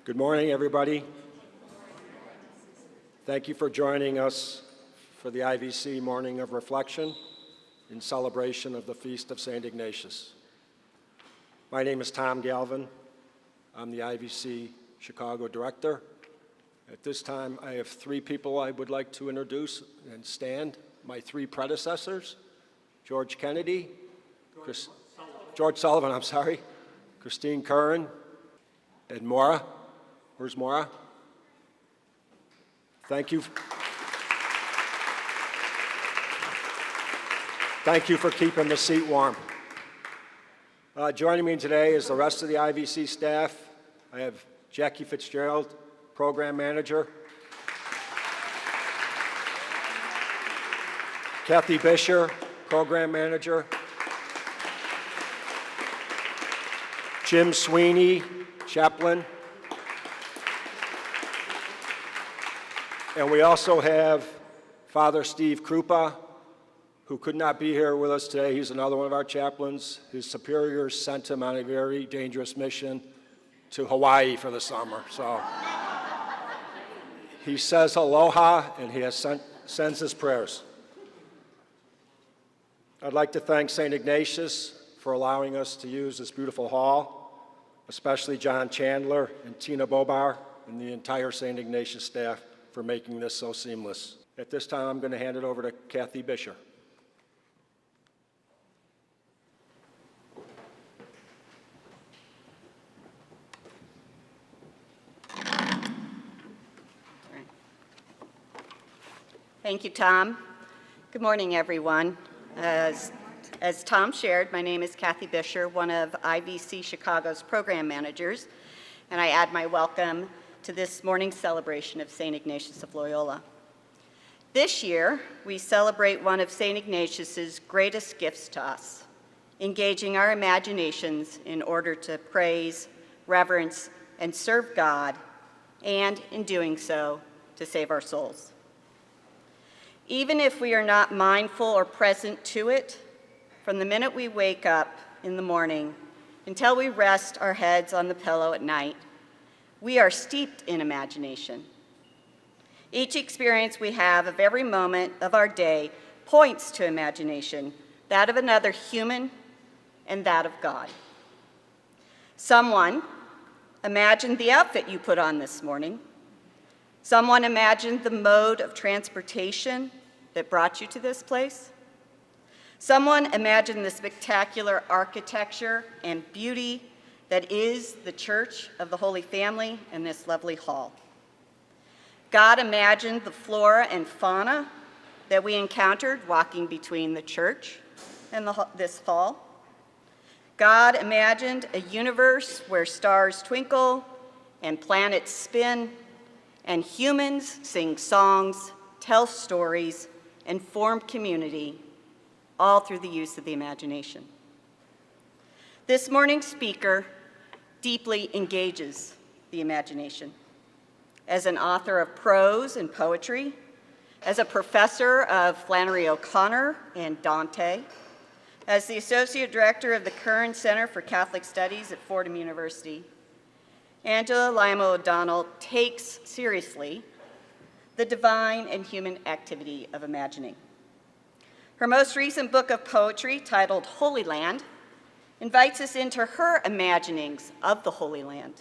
Good morning, everybody. Thank you for joining us for the IVC Morning of Reflection in celebration of the Feast of St. Ignatius. My name is Tom Galvin. I'm the IVC Chicago Director. At this time, I have three people I would like to introduce and stand. My three predecessors, George Kennedy, George Sullivan, Christine Curran, and Maura. Where's Maura? Thank you. Thank you for keeping the seat warm. Joining me today is the rest of the IVC staff. I have Jackie Fitzgerald, Program Manager, Kathy Bisher, Program Manager, Jim Sweeney, Chaplain, and we also have Father Steve Krupa, who could not be here with us today. He's another one of our chaplains. His superiors sent him on a very dangerous mission to Hawaii for the summer. So he says aloha, and he sends his prayers. I'd like to thank St. Ignatius for allowing us to use this beautiful hall, especially John Chandler and Tina Bobar and the entire St. Ignatius staff for making this so seamless. At this time, I'm going to hand it over to Kathy Bisher. Thank you, Tom. Good morning, everyone. As Tom shared, my name is Kathy Bisher, one of IVC Chicago's program managers, and I add my welcome to this morning's celebration of St. Ignatius of Loyola. This year, we celebrate one of St. Ignatius's greatest gifts to us, engaging our imaginations in order to praise, reverence, and serve God, and in doing so, to save our souls. Even if we are not mindful or present to it, from the minute we wake up in the morning until we rest our heads on the pillow at night, we are steeped in imagination. Each experience we have of every moment of our day points to imagination, that of another human and that of God. Someone imagined the outfit you put on this morning. Someone imagined the mode of transportation that brought you to this place. Someone imagined the spectacular architecture and beauty that is the Church of the Holy Family and this lovely hall. God imagined the flora and fauna that we encountered walking between the church and this hall. God imagined a universe where stars twinkle and planets spin and humans sing songs, tell stories, and form community, all through the use of the imagination. This morning's speaker deeply engages the imagination. As an author of prose and poetry, as a professor of Flannery O'Connor and Dante, as the Associate Director of the Curran Center for Catholic Studies at Fordham University, Angela Lima O'Donnell takes seriously the divine and human activity of imagining. Her most recent book of poetry, titled Holy Land, invites us into her imaginings of the Holy Land,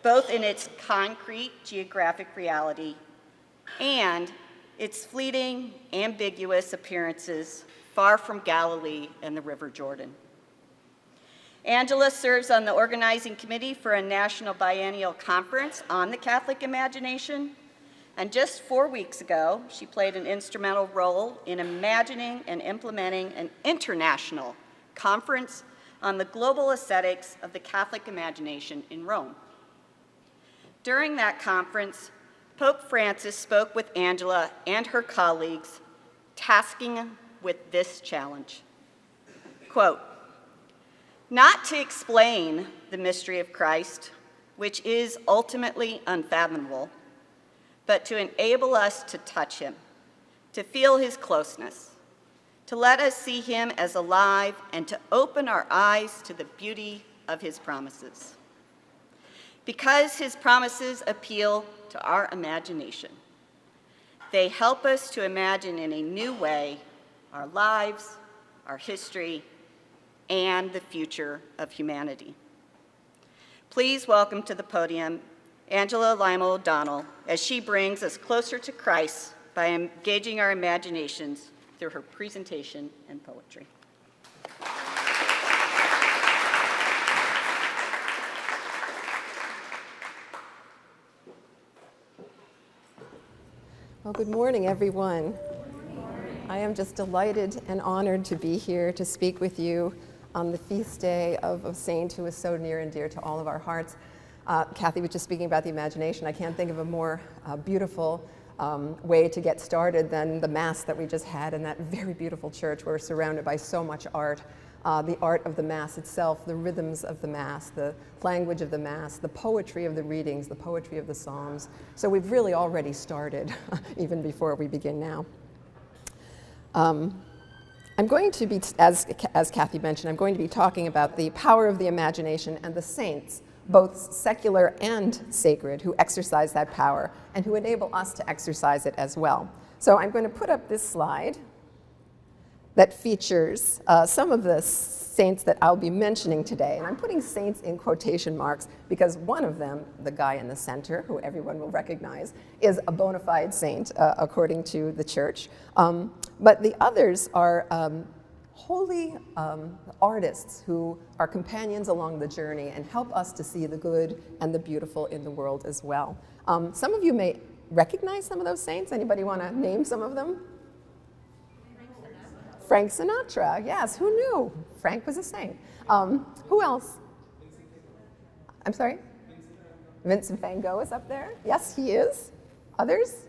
both in its concrete geographic reality and its fleeting, ambiguous appearances far from Galilee and the River Jordan. Angela serves on the organizing committee for a national biennial conference on the Catholic imagination, and just 4 weeks ago, she played an instrumental role in imagining and implementing an international conference on the global aesthetics of the Catholic imagination in Rome. During that conference, Pope Francis spoke with Angela and her colleagues, tasking with this challenge, quote, "Not to explain the mystery of Christ, which is ultimately unfathomable, but to enable us to touch him, to feel his closeness, to let us see him as alive, and to open our eyes to the beauty of his promises. because his promises appeal to our imagination. They help us to imagine in a new way our lives, our history, and the future of humanity. Please welcome to the podium Angela Lima O'Donnell as she brings us closer to Christ by engaging our imaginations through her presentation and poetry. Well, good morning, everyone. I am just delighted and honored to be here to speak with you on the feast day of a saint who is so near and dear to all of our hearts. Kathy was just speaking about the imagination. I can't think of a more beautiful way to get started than the Mass that we just had in that very beautiful church. We're surrounded by so much art. The art of the Mass itself, the rhythms of the Mass, the language of the Mass, the poetry of the readings, the poetry of the Psalms. So we've really already started, even before we begin now. I'm going to be, as Kathy mentioned, I'm going to be talking about the power of the imagination and the saints, both secular and sacred, who exercise that power and who enable us to exercise it as well. So I'm going to put up this slide that features some of the saints that I'll be mentioning today. And I'm putting saints in quotation marks because one of them, the guy in the center, who everyone will recognize, is a bona fide saint according to the church. But the others are holy artists who are companions along the journey and help us to see the good and the beautiful in the world as well. Some of you may recognize some of those saints. Anybody want to name some of them? Frank Sinatra, yes, who knew? Frank was a saint. Who else? I'm sorry? Vincent van Gogh is up there. Yes, he is. Others?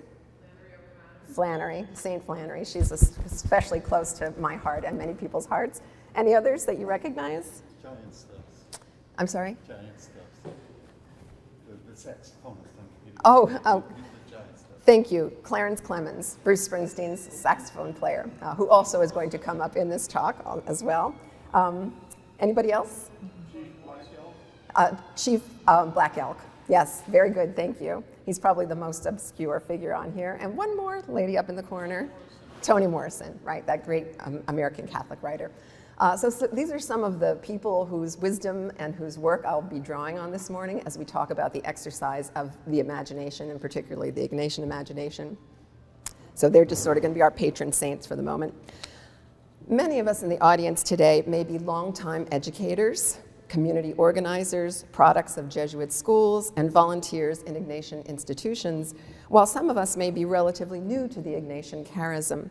Flannery, Saint Flannery. She's especially close to my heart and many people's hearts. Any others that you recognize? Giant stuffs. I'm sorry? Giant stuffs. The saxophonist. Oh, The giant stuff. thank you. Clarence Clemens, Bruce Springsteen's saxophone player, who also is going to come up in this talk as well. Anybody else? Chief Black Elk. Yes, very good, thank you. He's probably the most obscure figure on here. And one more lady up in the corner, Toni Morrison, right, that great American Catholic writer. So these are some of the people whose wisdom and whose work I'll be drawing on this morning as we talk about the exercise of the imagination, and particularly the Ignatian imagination. So they're just sort of going to be our patron saints for the moment. Many of us in the audience today may be longtime educators, community organizers, products of Jesuit schools, and volunteers in Ignatian institutions, while some of us may be relatively new to the Ignatian charism.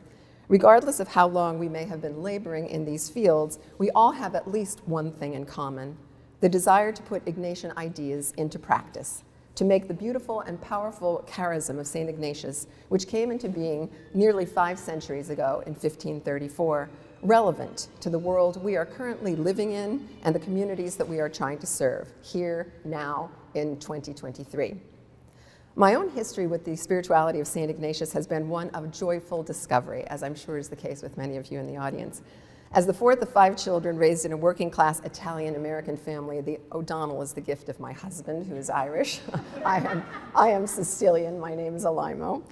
Regardless of how long we may have been laboring in these fields, we all have at least one thing in common: the desire to put Ignatian ideas into practice, to make the beautiful and powerful charism of St. Ignatius, which came into being nearly 5 centuries ago in 1534, relevant to the world we are currently living in and the communities that we are trying to serve here, now, in 2023. My own history with the spirituality of St. Ignatius has been one of joyful discovery, as I'm sure is the case with many of you in the audience. As the fourth of 5 children raised in a working-class Italian-American family, the O'Donnell is the gift of my husband, who is Irish. I am Sicilian. My name is Alimo.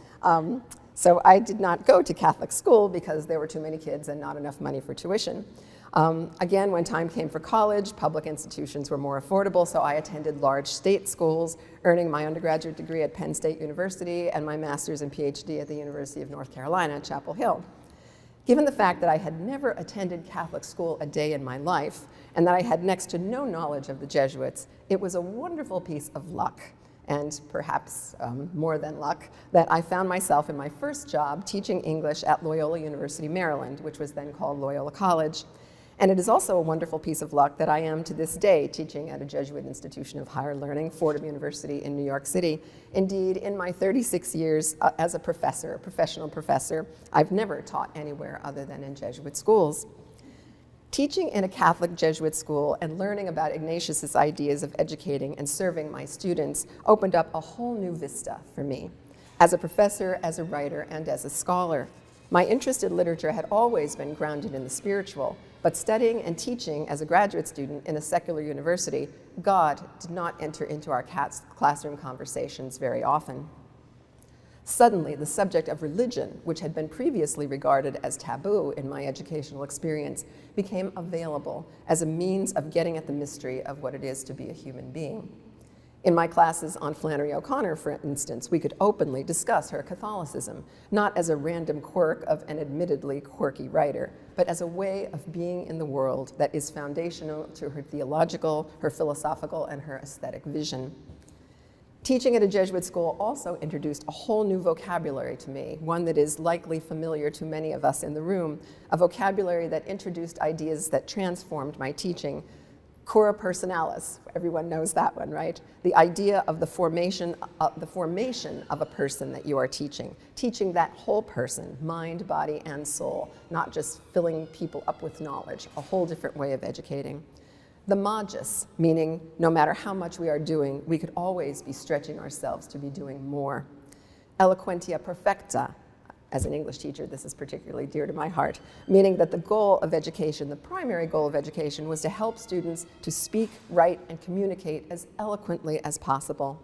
So I did not go to Catholic school because there were too many kids and not enough money for tuition. Again, when time came for college, public institutions were more affordable, so I attended large state schools, earning my undergraduate degree at Penn State University and my master's and PhD at the University of North Carolina at Chapel Hill. Given the fact that I had never attended Catholic school a day in my life and that I had next to no knowledge of the Jesuits, it was a wonderful piece of luck, and perhaps more than luck, that I found myself in my first job teaching English at Loyola University, Maryland, which was then called Loyola College. And it is also a wonderful piece of luck that I am to this day teaching at a Jesuit institution of higher learning, Fordham University in New York City. Indeed, in my 36 years as a professor, a professional professor, I've never taught anywhere other than in Jesuit schools. Teaching in a Catholic Jesuit school and learning about Ignatius's ideas of educating and serving my students opened up a whole new vista for me. As a professor, as a writer, and as a scholar, my interest in literature had always been grounded in the spiritual, But studying and teaching as a graduate student in a secular university, God did not enter into our classroom conversations very often. Suddenly, the subject of religion, which had been previously regarded as taboo in my educational experience, became available as a means of getting at the mystery of what it is to be a human being. In my classes on Flannery O'Connor, for instance, we could openly discuss her Catholicism, not as a random quirk of an admittedly quirky writer, but as a way of being in the world that is foundational to her theological, her philosophical, and her aesthetic vision. Teaching at a Jesuit school also introduced a whole new vocabulary to me, one that is likely familiar to many of us in the room, a vocabulary that introduced ideas that transformed my teaching. Cura personalis, everyone knows that one, right? The idea of the formation of a person that you are teaching that whole person, mind, body, and soul, not just filling people up with knowledge, a whole different way of educating. The magis, meaning no matter how much we are doing, we could always be stretching ourselves to be doing more. Eloquentia perfecta, as an English teacher, this is particularly dear to my heart, meaning that the goal of education, the primary goal of education, was to help students to speak, write, and communicate as eloquently as possible.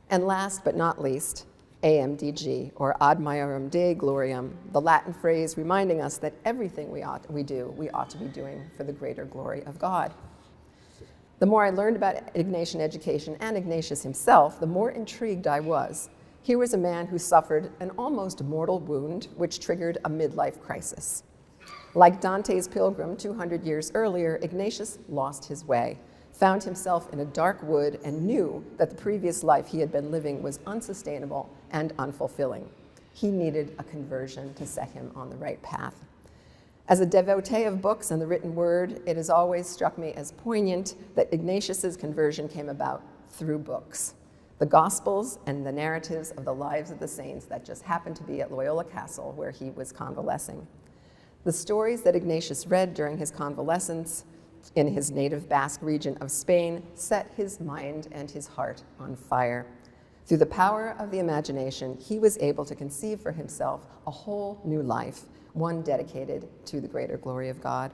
And last but not least, AMDG, or Ad Maiorem Dei Gloriam, the Latin phrase reminding us that everything we ought to be doing for the greater glory of God. The more I learned about Ignatian education and Ignatius himself, the more intrigued I was. Here was a man who suffered an almost mortal wound, which triggered a midlife crisis. Like Dante's pilgrim 200 years earlier, Ignatius lost his way, found himself in a dark wood, and knew that the previous life he had been living was unsustainable and unfulfilling. He needed a conversion to set him on the right path. As a devotee of books and the written word, it has always struck me as poignant that Ignatius's conversion came about through books. The Gospels and the narratives of the lives of the saints that just happened to be at Loyola Castle where he was convalescing. The stories that Ignatius read during his convalescence in his native Basque region of Spain set his mind and his heart on fire. Through the power of the imagination, he was able to conceive for himself a whole new life, one dedicated to the greater glory of God.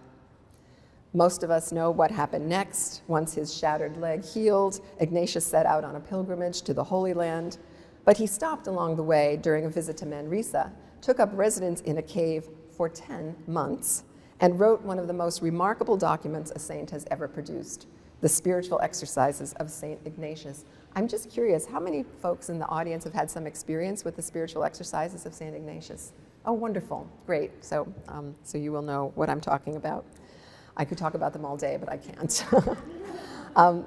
Most of us know what happened next. Once his shattered leg healed, Ignatius set out on a pilgrimage to the Holy Land, but he stopped along the way during a visit to Manresa, took up residence in a cave for 10 months, and wrote one of the most remarkable documents a saint has ever produced, the Spiritual Exercises of Saint Ignatius. I'm just curious, how many folks in the audience have had some experience with the Spiritual Exercises of Saint Ignatius? Oh, wonderful, great. So you will know what I'm talking about. I could talk about them all day, but I can't.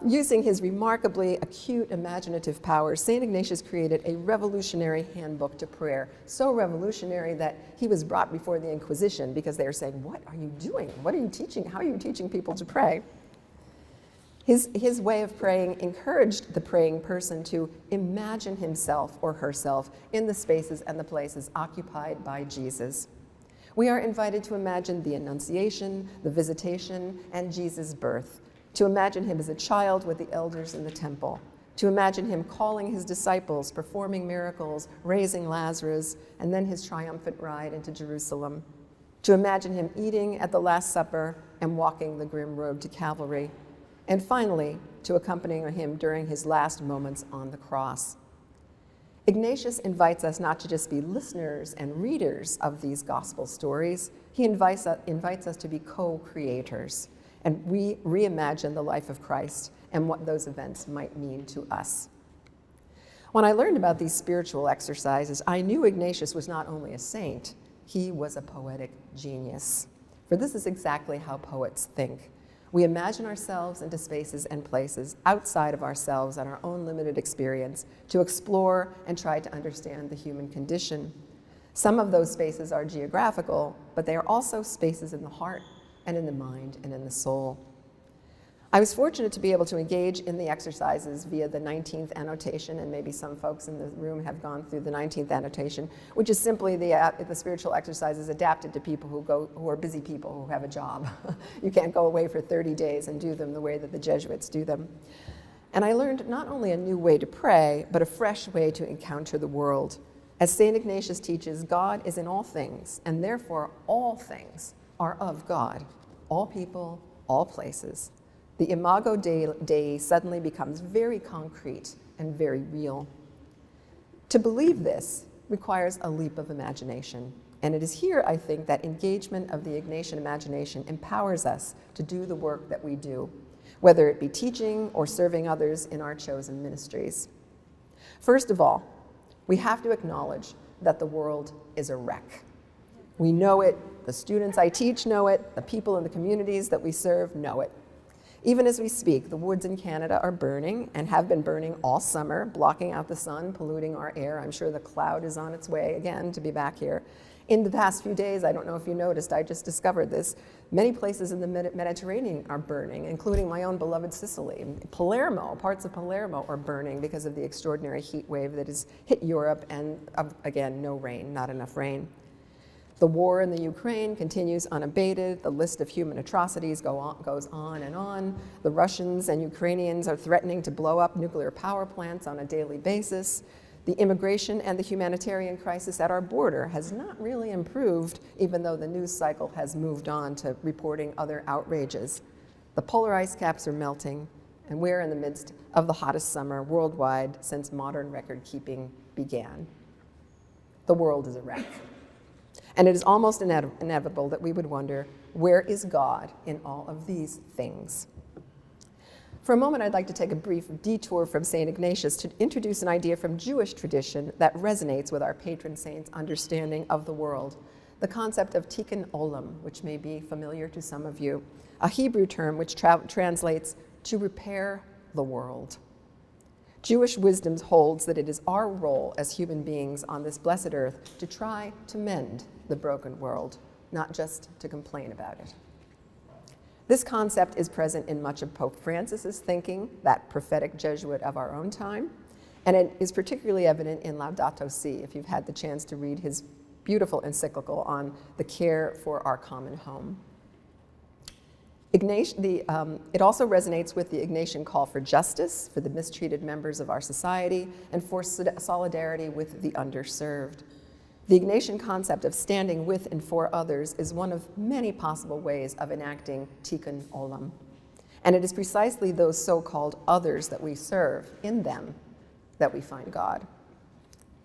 Using his remarkably acute imaginative powers, St. Ignatius created a revolutionary handbook to prayer, so revolutionary that he was brought before the Inquisition because they were saying, what are you doing? What are you teaching? How are you teaching people to pray? His way of praying encouraged the praying person to imagine himself or herself in the spaces and the places occupied by Jesus. We are invited to imagine the Annunciation, the Visitation, and Jesus' birth, to imagine him as a child with the elders in the temple, to imagine him calling his disciples, performing miracles, raising Lazarus, and then his triumphant ride into Jerusalem, to imagine him eating at the Last Supper and walking the grim road to Calvary, and finally, to accompanying him during his last moments on the cross. Ignatius invites us not to just be listeners and readers of these gospel stories. He invites us to be co-creators, and we reimagine the life of Christ and what those events might mean to us. When I learned about these spiritual exercises, I knew Ignatius was not only a saint, he was a poetic genius. For this is exactly how poets think. We imagine ourselves into spaces and places outside of ourselves and our own limited experience to explore and try to understand the human condition. Some of those spaces are geographical, but they are also spaces in the heart and in the mind and in the soul. I was fortunate to be able to engage in the exercises via the 19th annotation, and maybe some folks in the room have gone through the 19th annotation, which is simply the spiritual exercises adapted to people who are busy people who have a job. You can't go away for 30 days and do them the way that the Jesuits do them. And I learned not only a new way to pray, but a fresh way to encounter the world. As St. Ignatius teaches, God is in all things, and therefore all things are of God. all people, all places, the Imago Dei suddenly becomes very concrete and very real. To believe this requires a leap of imagination. And it is here, I think, that engagement of the Ignatian imagination empowers us to do the work that we do, whether it be teaching or serving others in our chosen ministries. First of all, we have to acknowledge that the world is a wreck. We know it, the students I teach know it, the people in the communities that we serve know it. Even as we speak, the woods in Canada are burning and have been burning all summer, blocking out the sun, polluting our air. I'm sure the cloud is on its way again to be back here. In the past few days, I don't know if you noticed, I just discovered this, many places in the Mediterranean are burning, including my own beloved Sicily. Palermo, parts of Palermo are burning because of the extraordinary heat wave that has hit Europe and, again, no rain, not enough rain. The war in the Ukraine continues unabated. The list of human atrocities goes on and on. The Russians and Ukrainians are threatening to blow up nuclear power plants on a daily basis. The immigration and the humanitarian crisis at our border has not really improved, even though the news cycle has moved on to reporting other outrages. The polar ice caps are melting, and we're in the midst of the hottest summer worldwide since modern record-keeping began. The world is a wreck. And it is almost inevitable that we would wonder, where is God in all of these things? For a moment, I'd like to take a brief detour from St. Ignatius to introduce an idea from Jewish tradition that resonates with our patron saint's understanding of the world, the concept of tikkun olam, which may be familiar to some of you, a Hebrew term which translates to repair the world. Jewish wisdom holds that it is our role as human beings on this blessed earth to try to mend the broken world, not just to complain about it. This concept is present in much of Pope Francis's thinking, that prophetic Jesuit of our own time, and it is particularly evident in Laudato Si, if you've had the chance to read his beautiful encyclical on the care for our common home. It also resonates with the Ignatian call for justice for the mistreated members of our society and for solidarity with the underserved. The Ignatian concept of standing with and for others is one of many possible ways of enacting tikkun olam. And it is precisely those so-called others that we serve, in them, that we find God.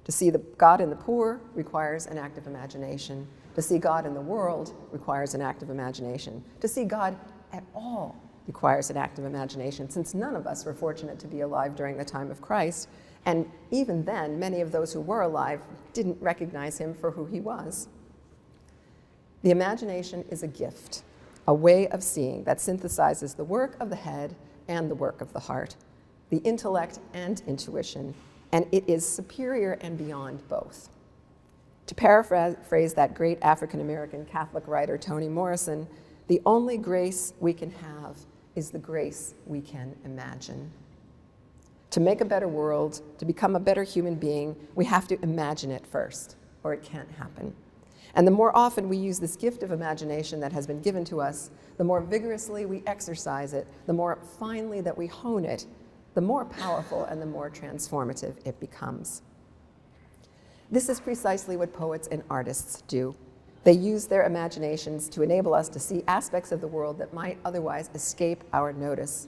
To see God in the poor requires an active imagination. To see God in the world requires an active imagination. To see God at all requires an active imagination, since none of us were fortunate to be alive during the time of Christ, and even then, many of those who were alive didn't recognize him for who he was. The imagination is a gift, a way of seeing that synthesizes the work of the head and the work of the heart, the intellect and intuition, and it is superior and beyond both. To paraphrase that great African-American Catholic writer, Toni Morrison, the only grace we can have is the grace we can imagine. To make a better world, to become a better human being, we have to imagine it first, or it can't happen. And the more often we use this gift of imagination that has been given to us, the more vigorously we exercise it, the more finely that we hone it, the more powerful and the more transformative it becomes. This is precisely what poets and artists do. They use their imaginations to enable us to see aspects of the world that might otherwise escape our notice.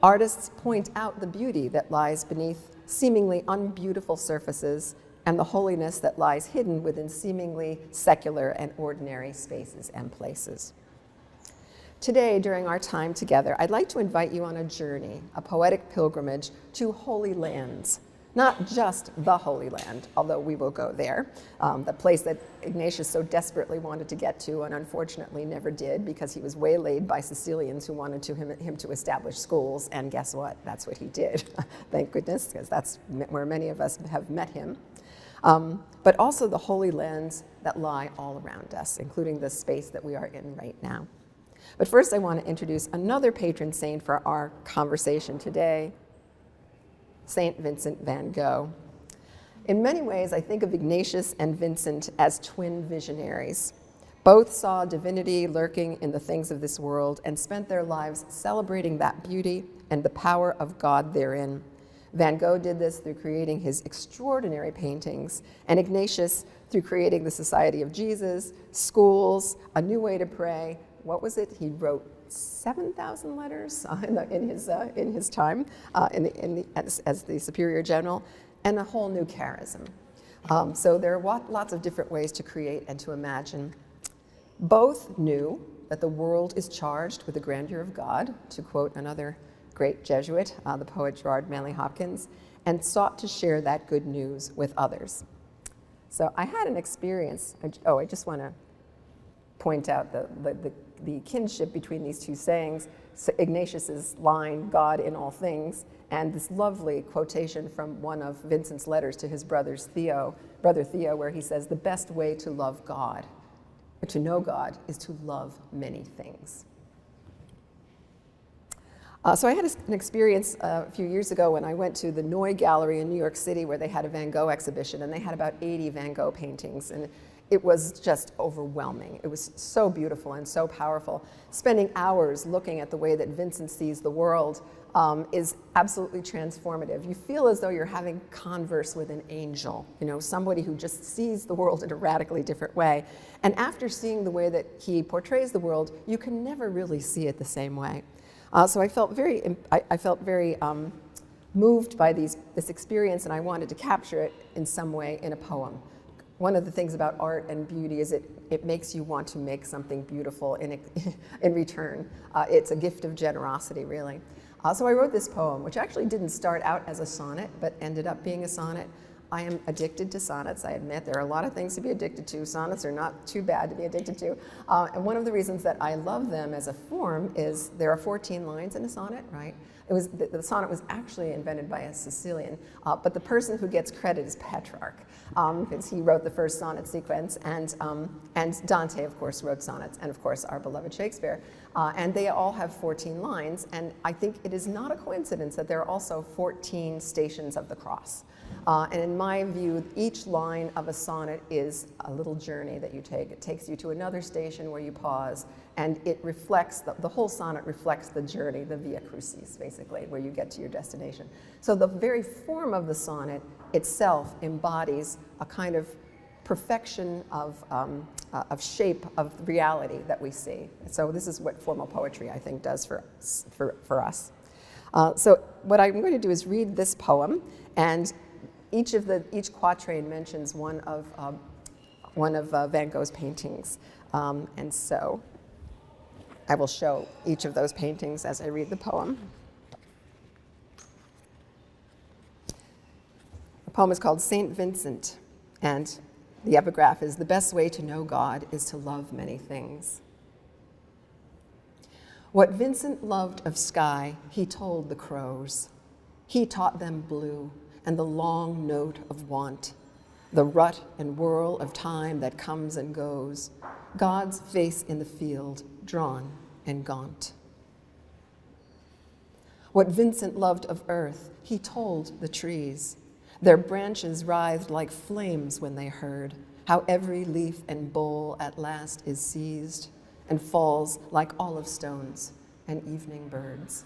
Artists point out the beauty that lies beneath seemingly unbeautiful surfaces and the holiness that lies hidden within seemingly secular and ordinary spaces and places. Today, during our time together, I'd like to invite you on a journey, a poetic pilgrimage to holy lands. Not just the Holy Land, although we will go there, the place that Ignatius so desperately wanted to get to and unfortunately never did because he was waylaid by Sicilians who wanted him to establish schools, and guess what? That's what he did. Thank goodness, because that's where many of us have met him. But also the holy lands that lie all around us, including the space that we are in right now. But first I want to introduce another patron saint for our conversation today, St. Vincent van Gogh. In many ways, I think of Ignatius and Vincent as twin visionaries. Both saw divinity lurking in the things of this world and spent their lives celebrating that beauty and the power of God therein. Van Gogh did this through creating his extraordinary paintings, and Ignatius through creating the Society of Jesus, schools, a new way to pray, what was it? He wrote 7,000 letters in his time as the Superior General, and a whole new charism. So there are lots of different ways to create and to imagine. Both knew that the world is charged with the grandeur of God, to quote another great Jesuit, the poet Gerard Manley Hopkins, and sought to share that good news with others. So I had an experience. I just want to point out the kinship between these two sayings, so Ignatius's line, God in all things, and this lovely quotation from one of Vincent's letters to his brother Theo, where he says, the best way to love God, or to know God, is to love many things. So I had an experience a few years ago when I went to the Noy Gallery in New York City, where they had a Van Gogh exhibition, and they had about 80 Van Gogh paintings, and it was just overwhelming. It was so beautiful and so powerful. Spending hours looking at the way that Vincent sees the world is absolutely transformative. You feel as though you're having converse with an angel, somebody who just sees the world in a radically different way. And after seeing the way that he portrays the world, you can never really see it the same way. So I felt very moved by this experience, and I wanted to capture it in some way in a poem. One of the things about art and beauty is it makes you want to make something beautiful in return. It's a gift of generosity, really. So I wrote this poem, which actually didn't start out as a sonnet, but ended up being a sonnet. I am addicted to sonnets, I admit. There are a lot of things to be addicted to. Sonnets are not too bad to be addicted to. And one of the reasons that I love them as a form is there are 14 lines in a sonnet, right? The sonnet was actually invented by a Sicilian, but the person who gets credit is Petrarch, because he wrote the first sonnet sequence, and Dante, of course, wrote sonnets, and of course, our beloved Shakespeare. And they all have 14 lines, and I think it is not a coincidence that there are also 14 stations of the cross. And in my view, each line of a sonnet is a little journey that you take. It takes you to another station where you pause, and it reflects, the whole sonnet reflects the journey, the Via Crucis, basically, where you get to your destination. So the very form of the sonnet itself embodies a kind of perfection of shape of reality that we see. So this is what formal poetry, I think, does for us. So what I'm going to do is read this poem, and each quatrain mentions one of Van Gogh's paintings, and so I will show each of those paintings as I read the poem. The poem is called Saint Vincent, and the epigraph is, "The best way to know God is to love many things." What Vincent loved of sky, he told the crows. He taught them blue and the long note of want, the rut and whirl of time that comes and goes, God's face in the field, drawn and gaunt. What Vincent loved of earth, he told the trees. Their branches writhed like flames when they heard how every leaf and bowl at last is seized and falls like olive stones and evening birds.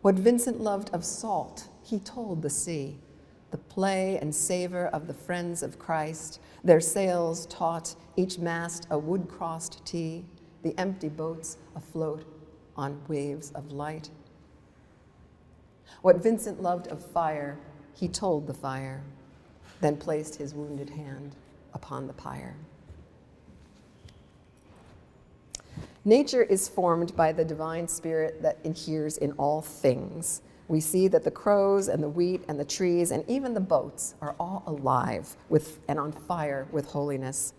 What Vincent loved of salt, he told the sea, the play and savor of the friends of Christ, their sails taut, each mast a wood-crossed T, the empty boats afloat on waves of light. What Vincent loved of fire, he told the fire, then placed his wounded hand upon the pyre. Nature is formed by the divine spirit that inheres in all things. We see that the crows and the wheat and the trees and even the boats are all alive and on fire with holiness.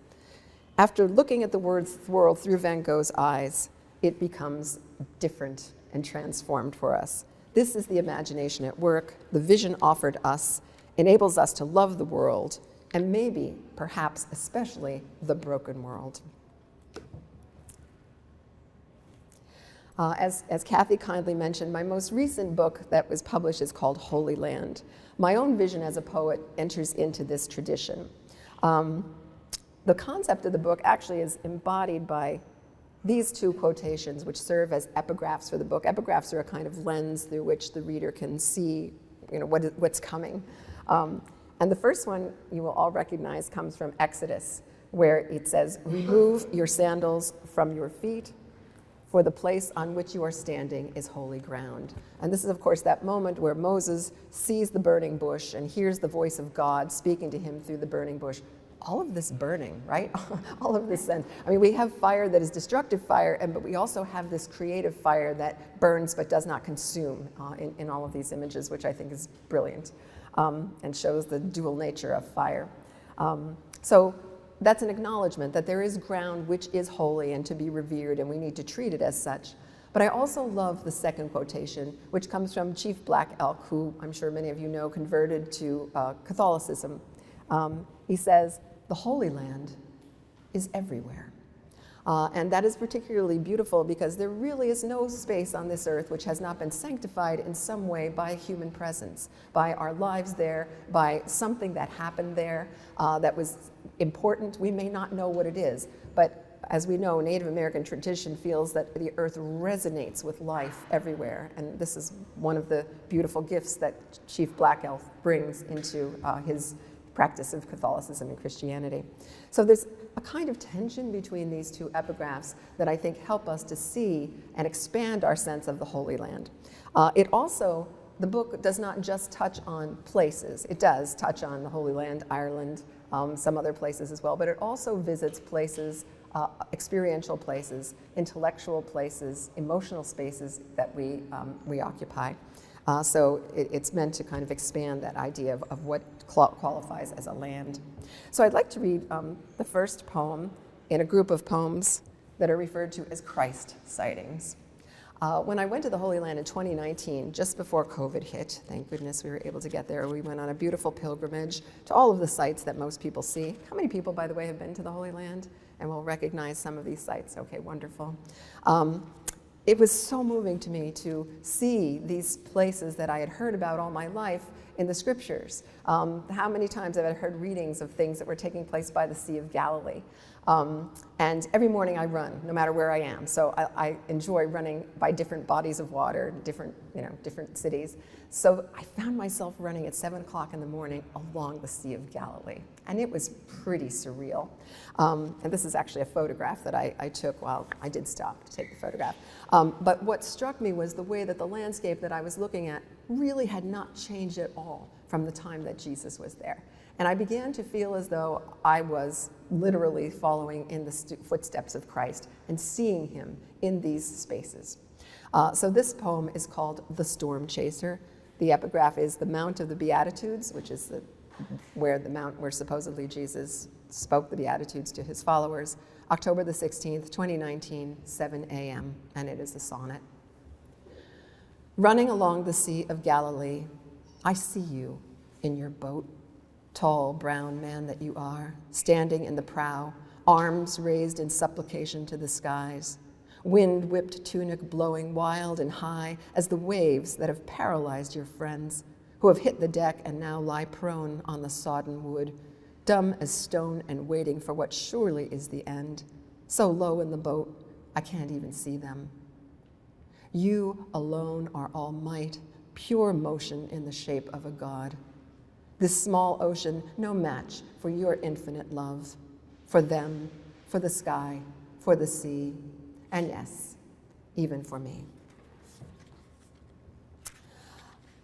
After looking at the world through Van Gogh's eyes, it becomes different and transformed for us. This is the imagination at work. The vision offered us enables us to love the world, and maybe, perhaps especially, the broken world. As Kathy kindly mentioned, my most recent book that was published is called Holy Land. My own vision as a poet enters into this tradition. The concept of the book actually is embodied by these two quotations, which serve as epigraphs for the book. Epigraphs are a kind of lens through which the reader can see, what's coming. And the first one you will all recognize comes from Exodus, where it says, "Remove your sandals from your feet, for the place on which you are standing is holy ground." And this is, of course, that moment where Moses sees the burning bush and hears the voice of God speaking to him through the burning bush. All of this burning, right? All of this sense. I mean, we have fire that is destructive fire, but we also have this creative fire that burns but does not consume in all of these images, which I think is brilliant and shows the dual nature of fire. So that's an acknowledgement that there is ground which is holy and to be revered, and we need to treat it as such. But I also love the second quotation, which comes from Chief Black Elk, who I'm sure many of you know converted to Catholicism. He says, "The Holy Land is everywhere." And that is particularly beautiful because there really is no space on this earth which has not been sanctified in some way by human presence, by our lives there, by something that happened there that was important. We may not know what it is, but as we know, Native American tradition feels that the earth resonates with life everywhere. And this is one of the beautiful gifts that Chief Black Elk brings into his practice of Catholicism and Christianity. So there's a kind of tension between these two epigraphs that I think help us to see and expand our sense of the Holy Land. The book does not just touch on places. It does touch on the Holy Land, Ireland, some other places as well, but it also visits places, experiential places, intellectual places, emotional spaces that we occupy. So it's meant to kind of expand that idea of what qualifies as a land. So I'd like to read the first poem in a group of poems that are referred to as Christ sightings. When I went to the Holy Land in 2019, just before COVID hit, thank goodness we were able to get there, we went on a beautiful pilgrimage to all of the sites that most people see. How many people, by the way, have been to the Holy Land and will recognize some of these sites? Okay, wonderful. It was so moving to me to see these places that I had heard about all my life in the scriptures. How many times have I heard readings of things that were taking place by the Sea of Galilee? And every morning I run, no matter where I am. So I enjoy running by different bodies of water, different cities. So I found myself running at 7 o'clock in the morning along the Sea of Galilee. And it was pretty surreal. And this is actually a photograph that I took while I did stop to take the photograph. But what struck me was the way that the landscape that I was looking at really had not changed at all from the time that Jesus was there. And I began to feel as though I was literally following in the footsteps of Christ and seeing him in these spaces. So this poem is called The Storm Chaser. The epigraph is the Mount of the Beatitudes, which is where the mount where supposedly Jesus spoke the Beatitudes to his followers, October the 16th, 2019, 7 a.m., and it is a sonnet. Running along the Sea of Galilee, I see you in your boat, tall brown man that you are, standing in the prow, arms raised in supplication to the skies, wind-whipped tunic blowing wild and high as the waves that have paralyzed your friends, who have hit the deck and now lie prone on the sodden wood, dumb as stone and waiting for what surely is the end, so low in the boat I can't even see them. You alone are all might, pure motion in the shape of a god. This small ocean, no match for your infinite love, for them, for the sky, for the sea, and yes, even for me.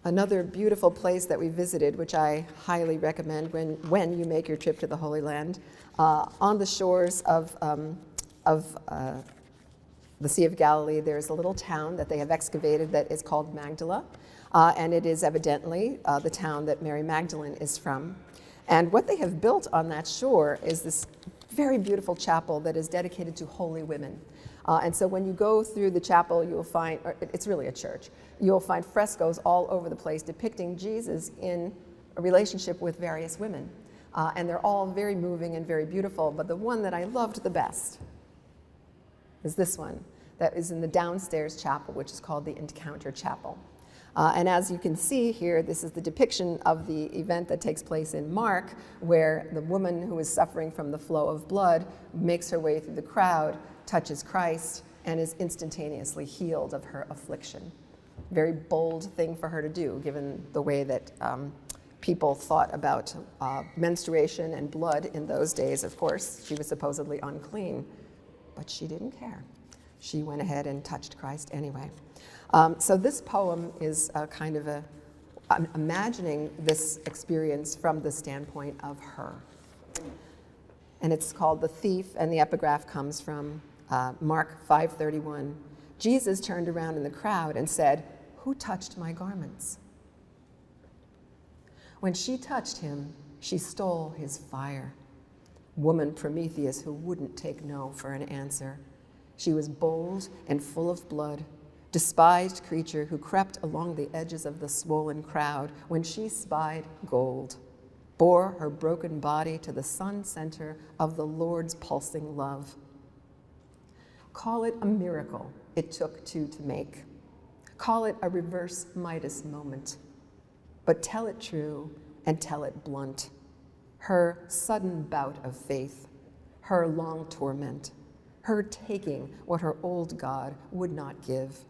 Another beautiful place that we visited, which I highly recommend when you make your trip to the Holy Land, on the shores of the Sea of Galilee, there's a little town that they have excavated that is called Magdala, and it is evidently the town that Mary Magdalene is from. And what they have built on that shore is this very beautiful chapel that is dedicated to holy women. And so when you go through the chapel, you'll find, it's really a church, you'll find frescoes all over the place depicting Jesus in a relationship with various women. And they're all very moving and very beautiful, but the one that I loved the best is this one that is in the downstairs chapel, which is called the Encounter Chapel. And as you can see here, this is the depiction of the event that takes place in Mark, where the woman who is suffering from the flow of blood makes her way through the crowd, touches Christ, and is instantaneously healed of her affliction. Very bold thing for her to do, given the way that people thought about menstruation and blood in those days, of course. She was supposedly unclean, but she didn't care. She went ahead and touched Christ anyway. So this poem is kind of I'm imagining this experience from the standpoint of her. And it's called The Thief, and the epigraph comes from Mark 5:31. Jesus turned around in the crowd and said, "Who touched my garments?" When she touched him, she stole his fire. Woman Prometheus, who wouldn't take no for an answer. She was bold and full of blood, despised creature who crept along the edges of the swollen crowd when she spied gold, bore her broken body to the sun center of the Lord's pulsing love. Call it a miracle it took two to make. Call it a reverse Midas moment. But tell it true and tell it blunt. Her sudden bout of faith, her long torment, her taking what her old God would not give.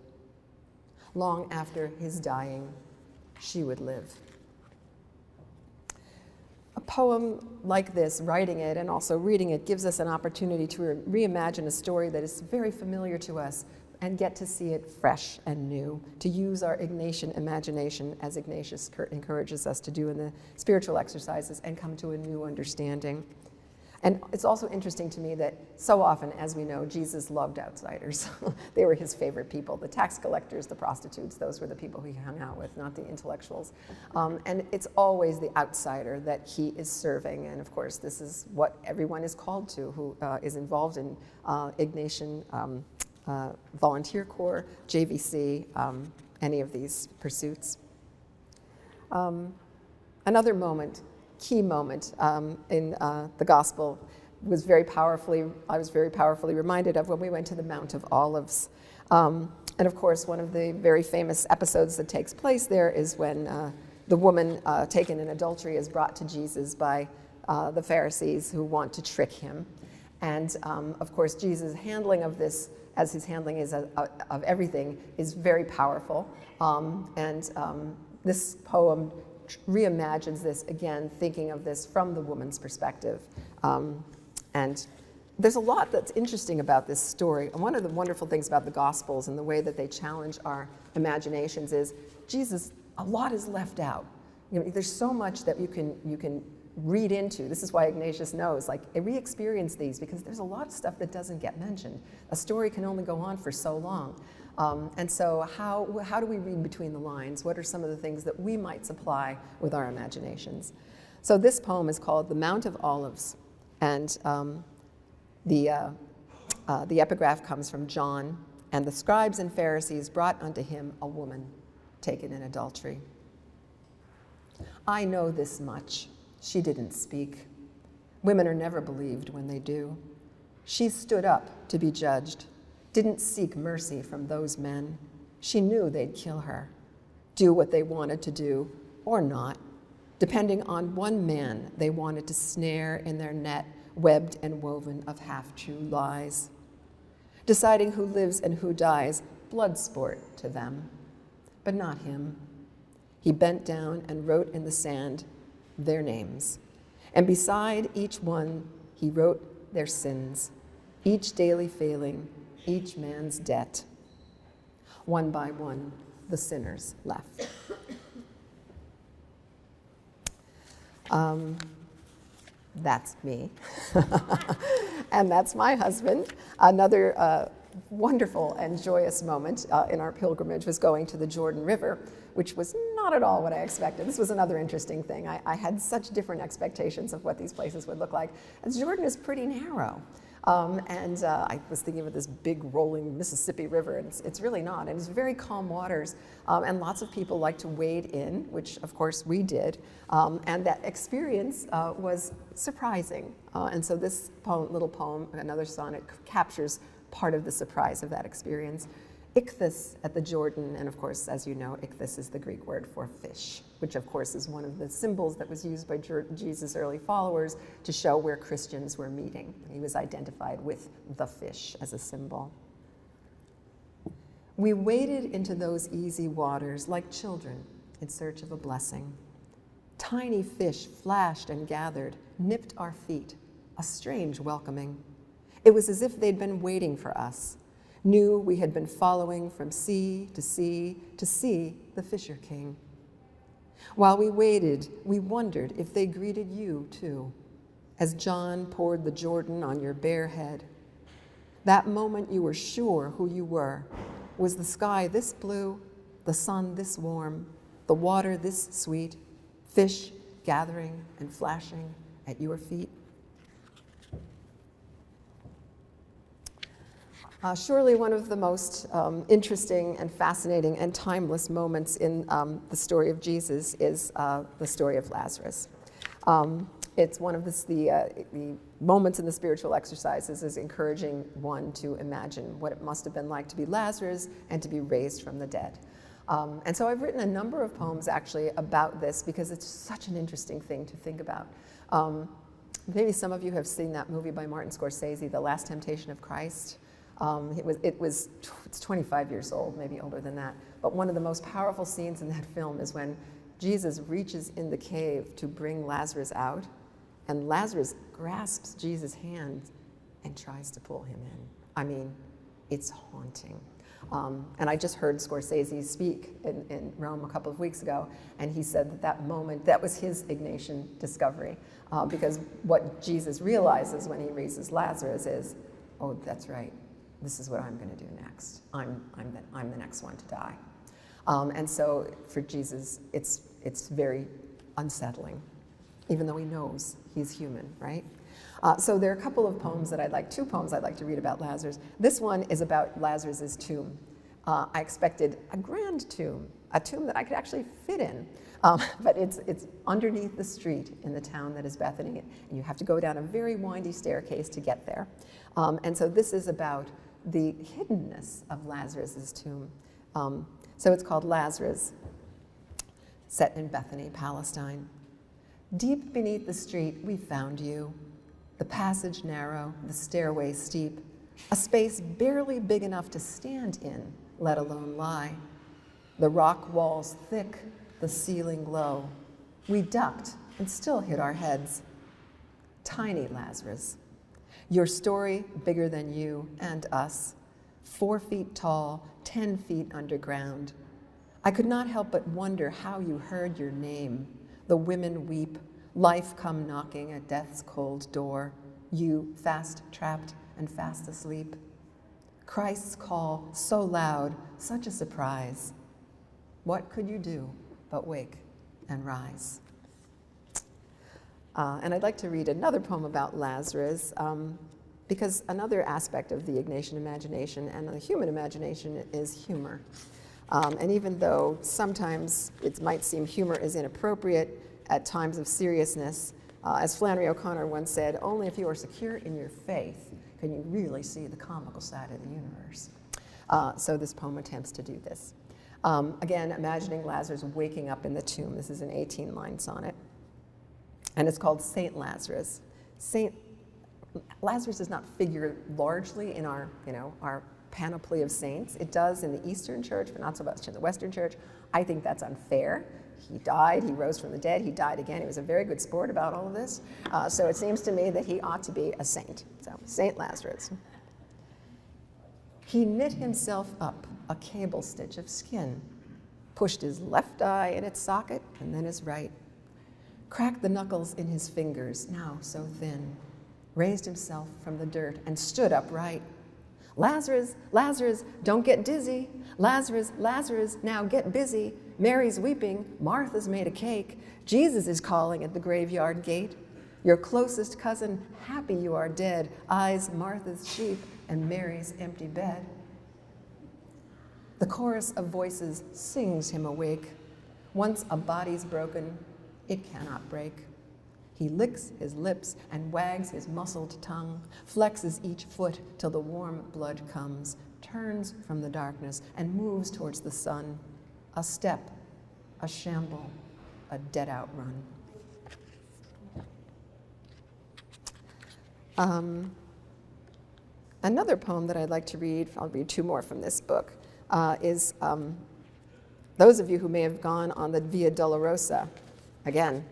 Long after his dying, she would live. A poem like this, writing it and also reading it, gives us an opportunity to reimagine a story that is very familiar to us and get to see it fresh and new, to use our Ignatian imagination, as Ignatius encourages us to do in the spiritual exercises, and come to a new understanding. And it's also interesting to me that so often, as we know, Jesus loved outsiders. They were his favorite people. The tax collectors, the prostitutes, those were the people he hung out with, not the intellectuals. And it's always the outsider that he is serving. And of course, this is what everyone is called to who is involved in Ignatian Volunteer Corps, JVC, any of these pursuits. Another moment, key moment in the gospel I was very powerfully reminded of when we went to the Mount of Olives. And of course, one of the very famous episodes that takes place there is when the woman taken in adultery is brought to Jesus by the Pharisees who want to trick him. And of course, Jesus' handling of this, as his handling is of everything, is very powerful. This poem reimagines this again, thinking of this from the woman's perspective. And there's a lot that's interesting about this story. And one of the wonderful things about the Gospels and the way that they challenge our imaginations is a lot is left out. You know, there's so much that you can read into. This is why Ignatius knows, like, re-experience these, because there's a lot of stuff that doesn't get mentioned. A story can only go on for so long. And so how do we read between the lines? What are some of the things that we might supply with our imaginations? So this poem is called The Mount of Olives, and the epigraph comes from John. And the scribes and Pharisees brought unto him a woman taken in adultery. I know this much. She didn't speak. Women are never believed when they do. She stood up to be judged, didn't seek mercy from those men. She knew they'd kill her, do what they wanted to do, or not, depending on one man they wanted to snare in their net, webbed and woven of half-true lies. Deciding who lives and who dies, blood sport to them, but not him. He bent down and wrote in the sand their names, and beside each one he wrote their sins, each daily failing, each man's debt. One by one, the sinners left. That's me. And that's my husband. Another wonderful and joyous moment in our pilgrimage was going to the Jordan River, which was not at all what I expected. This was another interesting thing. I had such different expectations of what these places would look like. And Jordan is pretty narrow. I was thinking of this big rolling Mississippi River, and it's really not. And it's very calm waters, and lots of people like to wade in, which of course we did. And that experience was surprising. And so this little poem, another sonnet, captures part of the surprise of that experience. Ichthus at the Jordan, and of course, as you know, ichthus is the Greek word for fish, which of course is one of the symbols that was used by Jesus' early followers to show where Christians were meeting. He was identified with the fish as a symbol. We waded into those easy waters like children in search of a blessing. Tiny fish flashed and gathered, nipped our feet, a strange welcoming. It was as if they'd been waiting for us, knew we had been following from sea to sea to see the Fisher King. While we waited, we wondered if they greeted you too, as John poured the Jordan on your bare head. That moment you were sure who you were. Was the sky this blue, the sun this warm, the water this sweet, fish gathering and flashing at your feet? Surely one of the most interesting and fascinating and timeless moments in the story of Jesus is the story of Lazarus. It's one of the moments in the spiritual exercises is encouraging one to imagine what it must have been like to be Lazarus and to be raised from the dead. And so I've written a number of poems actually about this because it's such an interesting thing to think about. Maybe some of you have seen that movie by Martin Scorsese, The Last Temptation of Christ. It's 25 years old, maybe older than that. But one of the most powerful scenes in that film is when Jesus reaches in the cave to bring Lazarus out, and Lazarus grasps Jesus' hand and tries to pull him in. I mean, it's haunting. And I just heard Scorsese speak in Rome a couple of weeks ago, and he said that moment, that was his Ignatian discovery, because what Jesus realizes when he raises Lazarus is, oh, that's right, this is what I'm going to do next. I'm the next one to die. And so for Jesus, it's very unsettling, even though he knows he's human, right? So there are a couple of poems that two poems I'd like to read about Lazarus. This one is about Lazarus's tomb. I expected a grand tomb, a tomb that I could actually fit in, but it's underneath the street in the town that is Bethany, and you have to go down a very windy staircase to get there. And so this is about the hiddenness of Lazarus's tomb. So it's called Lazarus, set in Bethany, Palestine. Deep beneath the street, we found you. The passage narrow, the stairway steep, a space barely big enough to stand in, let alone lie. The rock walls thick, the ceiling low. We ducked and still hit our heads. Tiny Lazarus. Your story bigger than you and us. 4 feet tall, 10 feet underground. I could not help but wonder how you heard your name. The women weep, life come knocking at death's cold door. You fast trapped and fast asleep. Christ's call so loud, such a surprise. What could you do but wake and rise? And I'd like to read another poem about Lazarus, because another aspect of the Ignatian imagination and the human imagination is humor. And even though sometimes it might seem humor is inappropriate at times of seriousness, as Flannery O'Connor once said, only if you are secure in your faith can you really see the comical side of the universe. So this poem attempts to do this. Again, imagining Lazarus waking up in the tomb. This is an 18-line sonnet. And it's called Saint Lazarus. Saint Lazarus does not figure largely in our panoply of saints. It does in the Eastern Church, but not so much in the Western Church. I think that's unfair. He died, he rose from the dead, he died again. He was a very good sport about all of this. So it seems to me that he ought to be a saint. So, Saint Lazarus. He knit himself up a cable stitch of skin, pushed his left eye in its socket and then his right, cracked the knuckles in his fingers, now so thin, raised himself from the dirt and stood upright. Lazarus, Lazarus, don't get dizzy. Lazarus, Lazarus, now get busy. Mary's weeping, Martha's made a cake. Jesus is calling at the graveyard gate. Your closest cousin, happy you are dead, eyes Martha's sheep and Mary's empty bed. The chorus of voices sings him awake. Once a body's broken, it cannot break. He licks his lips and wags his muscled tongue, flexes each foot till the warm blood comes, turns from the darkness and moves towards the sun. A step, a shamble, a dead-out run. Another poem that I'd like to read, I'll read 2 more from this book, is those of you who may have gone on the Via Dolorosa Again,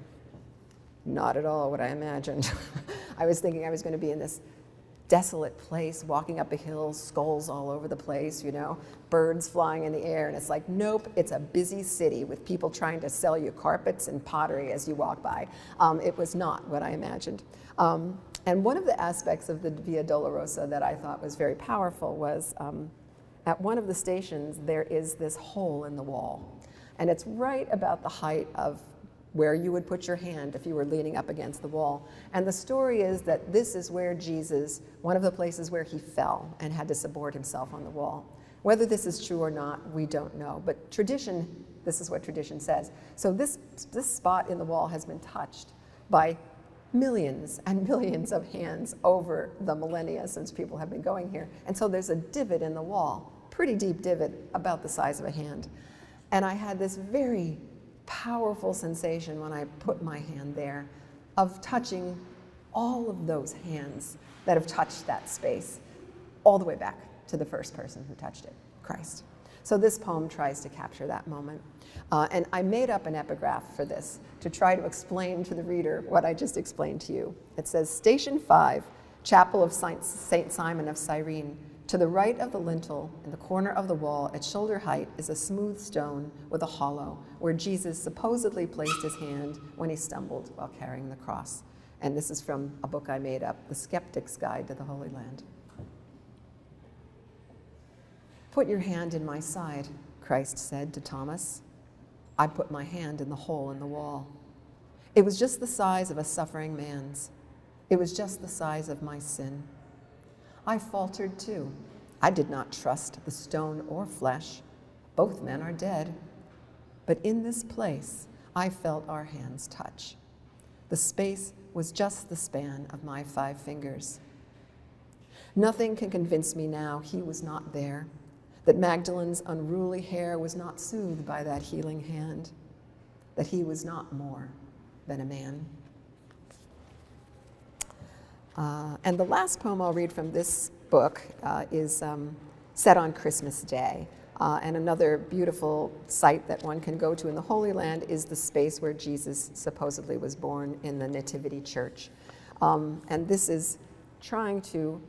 not at all what I imagined. I was thinking I was going to be in this desolate place, walking up a hill, skulls all over the place, you know, birds flying in the air, and it's like, nope, it's a busy city with people trying to sell you carpets and pottery as you walk by. It was not what I imagined. And one of the aspects of the Via Dolorosa that I thought was very powerful was at one of the stations, there is this hole in the wall, and it's right about the height of where you would put your hand if you were leaning up against the wall. And the story is that this is where Jesus, one of the places where he fell and had to support himself on the wall. Whether this is true or not, we don't know. But tradition, this is what tradition says. So this spot in the wall has been touched by millions and millions of hands over the millennia since people have been going here. And so there's a divot in the wall, pretty deep divot, about the size of a hand. And I had this very powerful sensation when I put my hand there of touching all of those hands that have touched that space all the way back to the first person who touched it, Christ. So this poem tries to capture that moment. And I made up an epigraph for this to try to explain to the reader what I just explained to you. It says, Station 5, Chapel of St. Simon of Cyrene. To the right of the lintel, in the corner of the wall, at shoulder height, is a smooth stone with a hollow, where Jesus supposedly placed his hand when he stumbled while carrying the cross. And this is from a book I made up, The Skeptic's Guide to the Holy Land. Put your hand in my side, Christ said to Thomas. I put my hand in the hole in the wall. It was just the size of a suffering man's. It was just the size of my sin. I faltered too. I did not trust the stone or flesh. Both men are dead. But in this place, I felt our hands touch. The space was just the span of my 5 fingers. Nothing can convince me now he was not there, that Magdalene's unruly hair was not soothed by that healing hand, that he was not more than a man. And the last poem I'll read from this book is set on Christmas Day. And another beautiful site that one can go to in the Holy Land is the space where Jesus supposedly was born in the Nativity Church. And this is trying to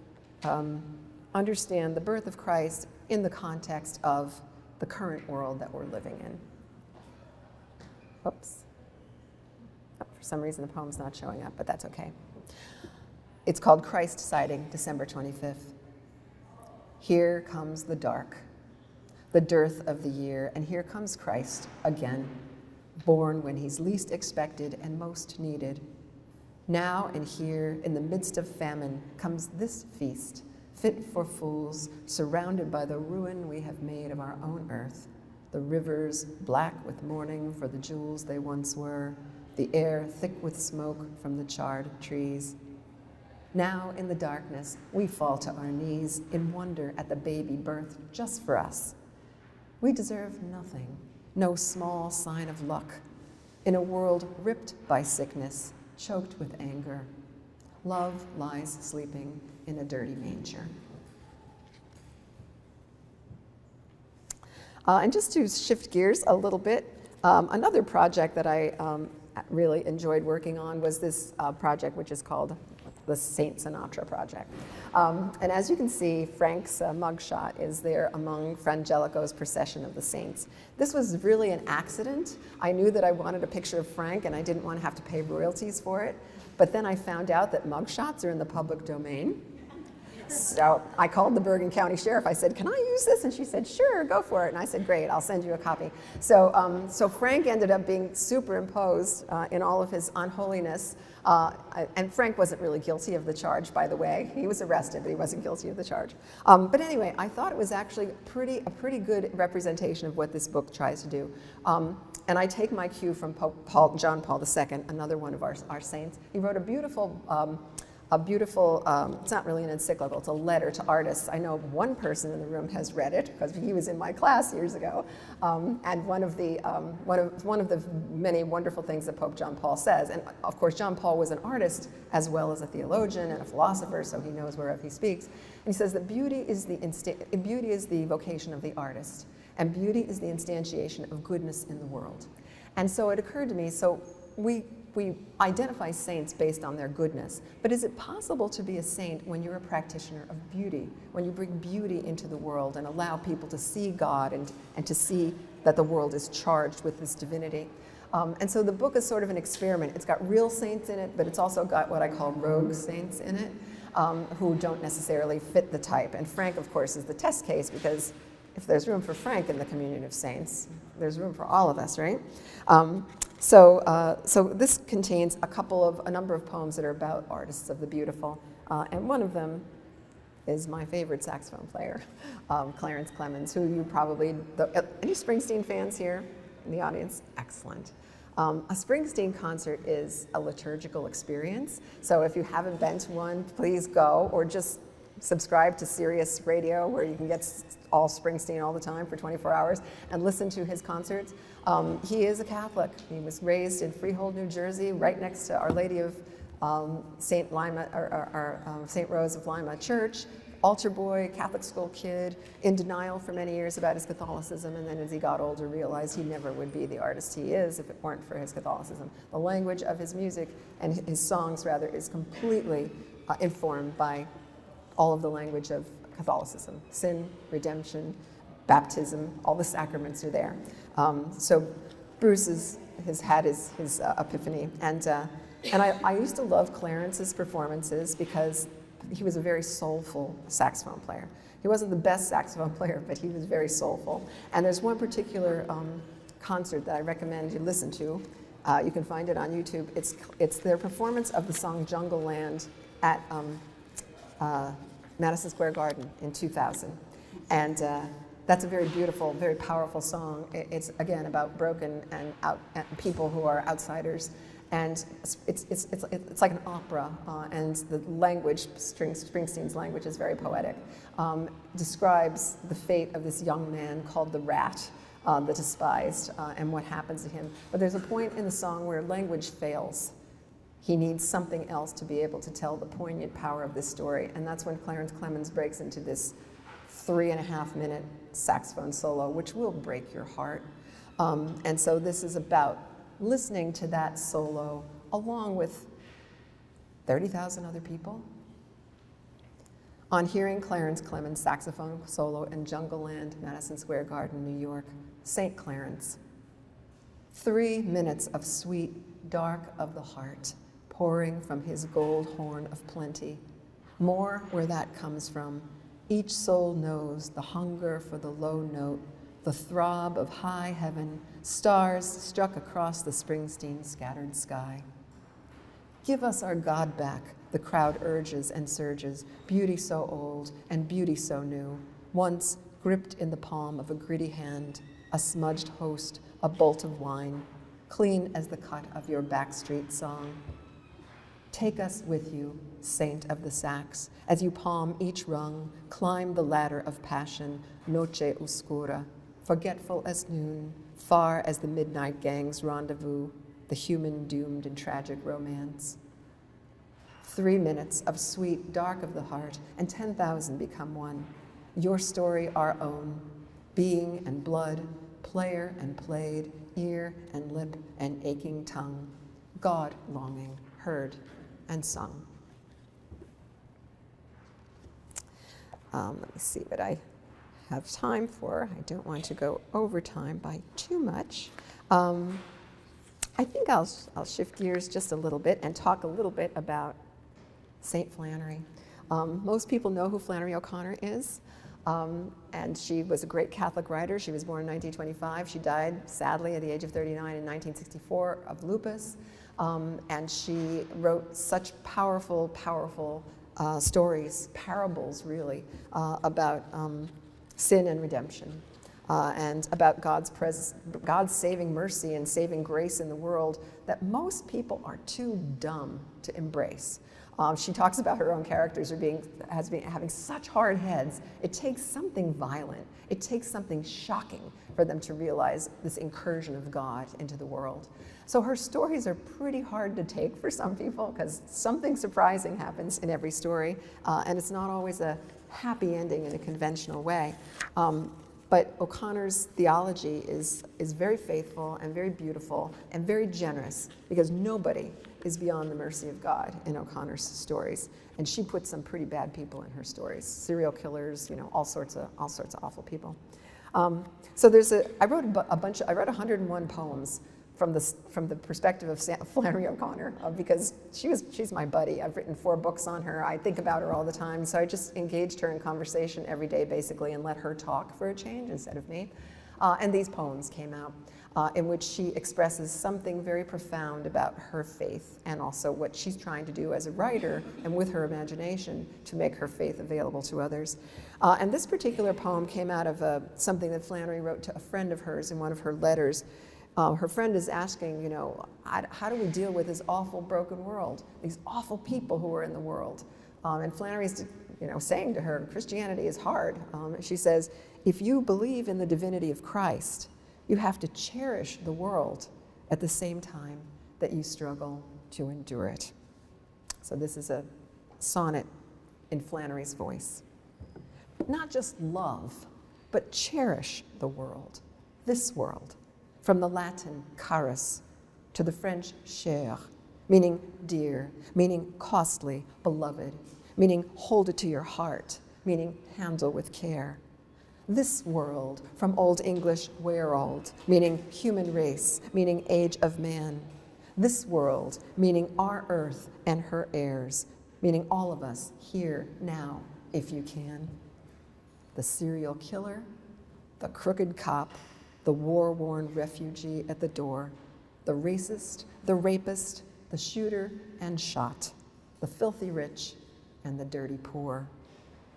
understand the birth of Christ in the context of the current world that we're living in. Oops. Oh, for some reason the poem's not showing up, but that's okay. It's called Christ Sighting, December 25th. Here comes the dark, the dearth of the year, and here comes Christ again, born when he's least expected and most needed. Now and here, in the midst of famine, comes this feast, fit for fools, surrounded by the ruin we have made of our own earth, the rivers black with mourning for the jewels they once were, the air thick with smoke from the charred trees. Now, in the darkness, we fall to our knees in wonder at the baby birthed just for us. We deserve nothing, no small sign of luck. In a world ripped by sickness, choked with anger, love lies sleeping in a dirty manger. And just to shift gears a little bit, another project that I really enjoyed working on was this project which is called the Saint Sinatra Project. And as you can see, Frank's mugshot is there among Frangelico's procession of the saints. This was really an accident. I knew that I wanted a picture of Frank and I didn't want to have to pay royalties for it, but then I found out that mugshots are in the public domain. So I called the Bergen County Sheriff. I said, can I use this? And she said, sure, go for it. And I said, great, I'll send you a copy. So, so Frank ended up being superimposed in all of his unholiness. And Frank wasn't really guilty of the charge, by the way. He was arrested, but he wasn't guilty of the charge. But anyway, I thought it was actually a pretty good representation of what this book tries to do. And I take my cue from John Paul II, another one of our saints. He wrote a beautiful, it's not really an encyclical, it's a letter to artists. I know one person in the room has read it because he was in my class years ago. And one of the many wonderful things that Pope John Paul says, and of course John Paul was an artist as well as a theologian and a philosopher, so he knows whereof he speaks. And he says that beauty is the vocation of the artist, and beauty is the instantiation of goodness in the world. And so it occurred to me, so we identify saints based on their goodness, but is it possible to be a saint when you're a practitioner of beauty, when you bring beauty into the world and allow people to see God and to see that the world is charged with this divinity? And so the book is sort of an experiment. It's got real saints in it, but it's also got what I call rogue saints in it, who don't necessarily fit the type. And Frank, of course, is the test case, because if there's room for Frank in the communion of saints, there's room for all of us, right? So this contains a number of poems that are about artists of the beautiful, and one of them is my favorite saxophone player, Clarence Clemens, who you probably, any Springsteen fans here in the audience? Excellent. A Springsteen concert is a liturgical experience, so if you haven't been to one, please go, or just subscribe to Sirius Radio, where you can get all Springsteen all the time for 24 hours and listen to his concerts. He is a Catholic. He was raised in Freehold, New Jersey, right next to Our Lady of St. Rose of Lima Church. Altar boy, Catholic school kid, in denial for many years about his Catholicism, and then as he got older realized he never would be the artist he is if it weren't for his Catholicism. The language of his music, and his songs rather, is completely informed by all of the language of Catholicism. Sin, redemption, baptism, all the sacraments are there. So Bruce has had his epiphany, and I used to love Clarence's performances because he was a very soulful saxophone player. He wasn't the best saxophone player, but he was very soulful. And there's one particular concert that I recommend you listen to. You can find it on YouTube. It's their performance of the song Jungle Land at Madison Square Garden in 2000. And that's a very beautiful, very powerful song. It's again about broken and people who are outsiders. And it's like an opera, and the language, Springsteen's language, is very poetic. Describes the fate of this young man called the Rat, the despised, and what happens to him. But there's a point in the song where language fails. He needs something else to be able to tell the poignant power of this story, and that's when Clarence Clemens breaks into this 3.5-minute saxophone solo, which will break your heart. And so this is about listening to that solo along with 30,000 other people. On hearing Clarence Clemens' saxophone solo in Jungle Land, Madison Square Garden, New York, St. Clarence. 3 minutes of sweet, dark of the heart, pouring from his gold horn of plenty. More where that comes from. Each soul knows the hunger for the low note, the throb of high heaven, stars struck across the Springsteen scattered sky. Give us our God back, the crowd urges and surges, beauty so old and beauty so new, once gripped in the palm of a gritty hand, a smudged host, a bolt of wine, clean as the cut of your backstreet song. Take us with you, saint of the sax, as you palm each rung, climb the ladder of passion, noche oscura, forgetful as noon, far as the midnight gang's rendezvous, the human doomed in tragic romance. 3 minutes of sweet, dark of the heart, and 10,000 become one. Your story our own, being and blood, player and played, ear and lip and aching tongue, God longing, heard and sung. Let me see what I have time for. I don't want to go over time by too much. I think I'll shift gears just a little bit and talk a little bit about St. Flannery. Most people know who Flannery O'Connor is, and she was a great Catholic writer. She was born in 1925. She died, sadly, at the age of 39 in 1964 of lupus, and she wrote such powerful, powerful stories, parables really, about sin and redemption, and about God's saving mercy and saving grace in the world that most people are too dumb to embrace. She talks about her own characters having such hard heads. It takes something violent, it takes something shocking for them to realize this incursion of God into the world. So her stories are pretty hard to take for some people because something surprising happens in every story, and it's not always a happy ending in a conventional way. But O'Connor's theology is very faithful and very beautiful and very generous, because nobody is beyond the mercy of God in O'Connor's stories. And she puts some pretty bad people in her stories, serial killers, all sorts of awful people. So I wrote 101 poems from the perspective of Flannery O'Connor, because she's my buddy. I've written 4 books on her. I think about her all the time. So I just engaged her in conversation every day, basically, and let her talk for a change instead of me. And these poems came out in which she expresses something very profound about her faith, and also what she's trying to do as a writer and with her imagination to make her faith available to others. And this particular poem came out of something that Flannery wrote to a friend of hers in one of her letters. Her friend is asking, how do we deal with this awful broken world, these awful people who are in the world? And Flannery's, saying to her, Christianity is hard. She says, if you believe in the divinity of Christ, you have to cherish the world at the same time that you struggle to endure it. So this is a sonnet in Flannery's voice. Not just love, but cherish the world, this world. From the Latin carus to the French cher, meaning dear, meaning costly, beloved, meaning hold it to your heart, meaning handle with care. This world, from Old English wereld, meaning human race, meaning age of man. This world, meaning our earth and her heirs, meaning all of us here, now, if you can. The serial killer, the crooked cop, the war-worn refugee at the door, the racist, the rapist, the shooter and shot, the filthy rich and the dirty poor.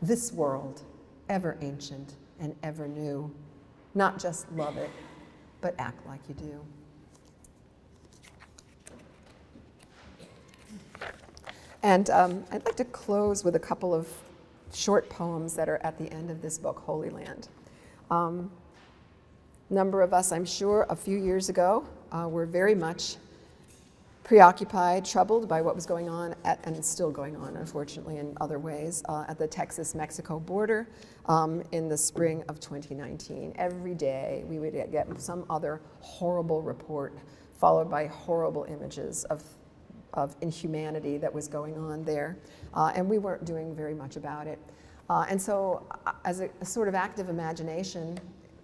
This world, ever ancient and ever new. Not just love it, but act like you do. And I'd like to close with a couple of short poems that are at the end of this book, Holy Land. Number of us, I'm sure, a few years ago were very much preoccupied, troubled by what was going on, and it's still going on, unfortunately, in other ways, at the Texas-Mexico border in the spring of 2019. Every day we would get some other horrible report, followed by horrible images of inhumanity that was going on there, and we weren't doing very much about it. And so, as a sort of active imagination,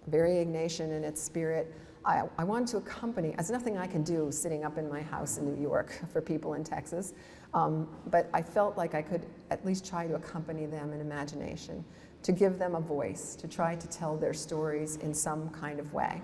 very Ignatian in its spirit, I wanted to accompany, there's nothing I can do sitting up in my house in New York for people in Texas, but I felt like I could at least try to accompany them in imagination, to give them a voice, to try to tell their stories in some kind of way.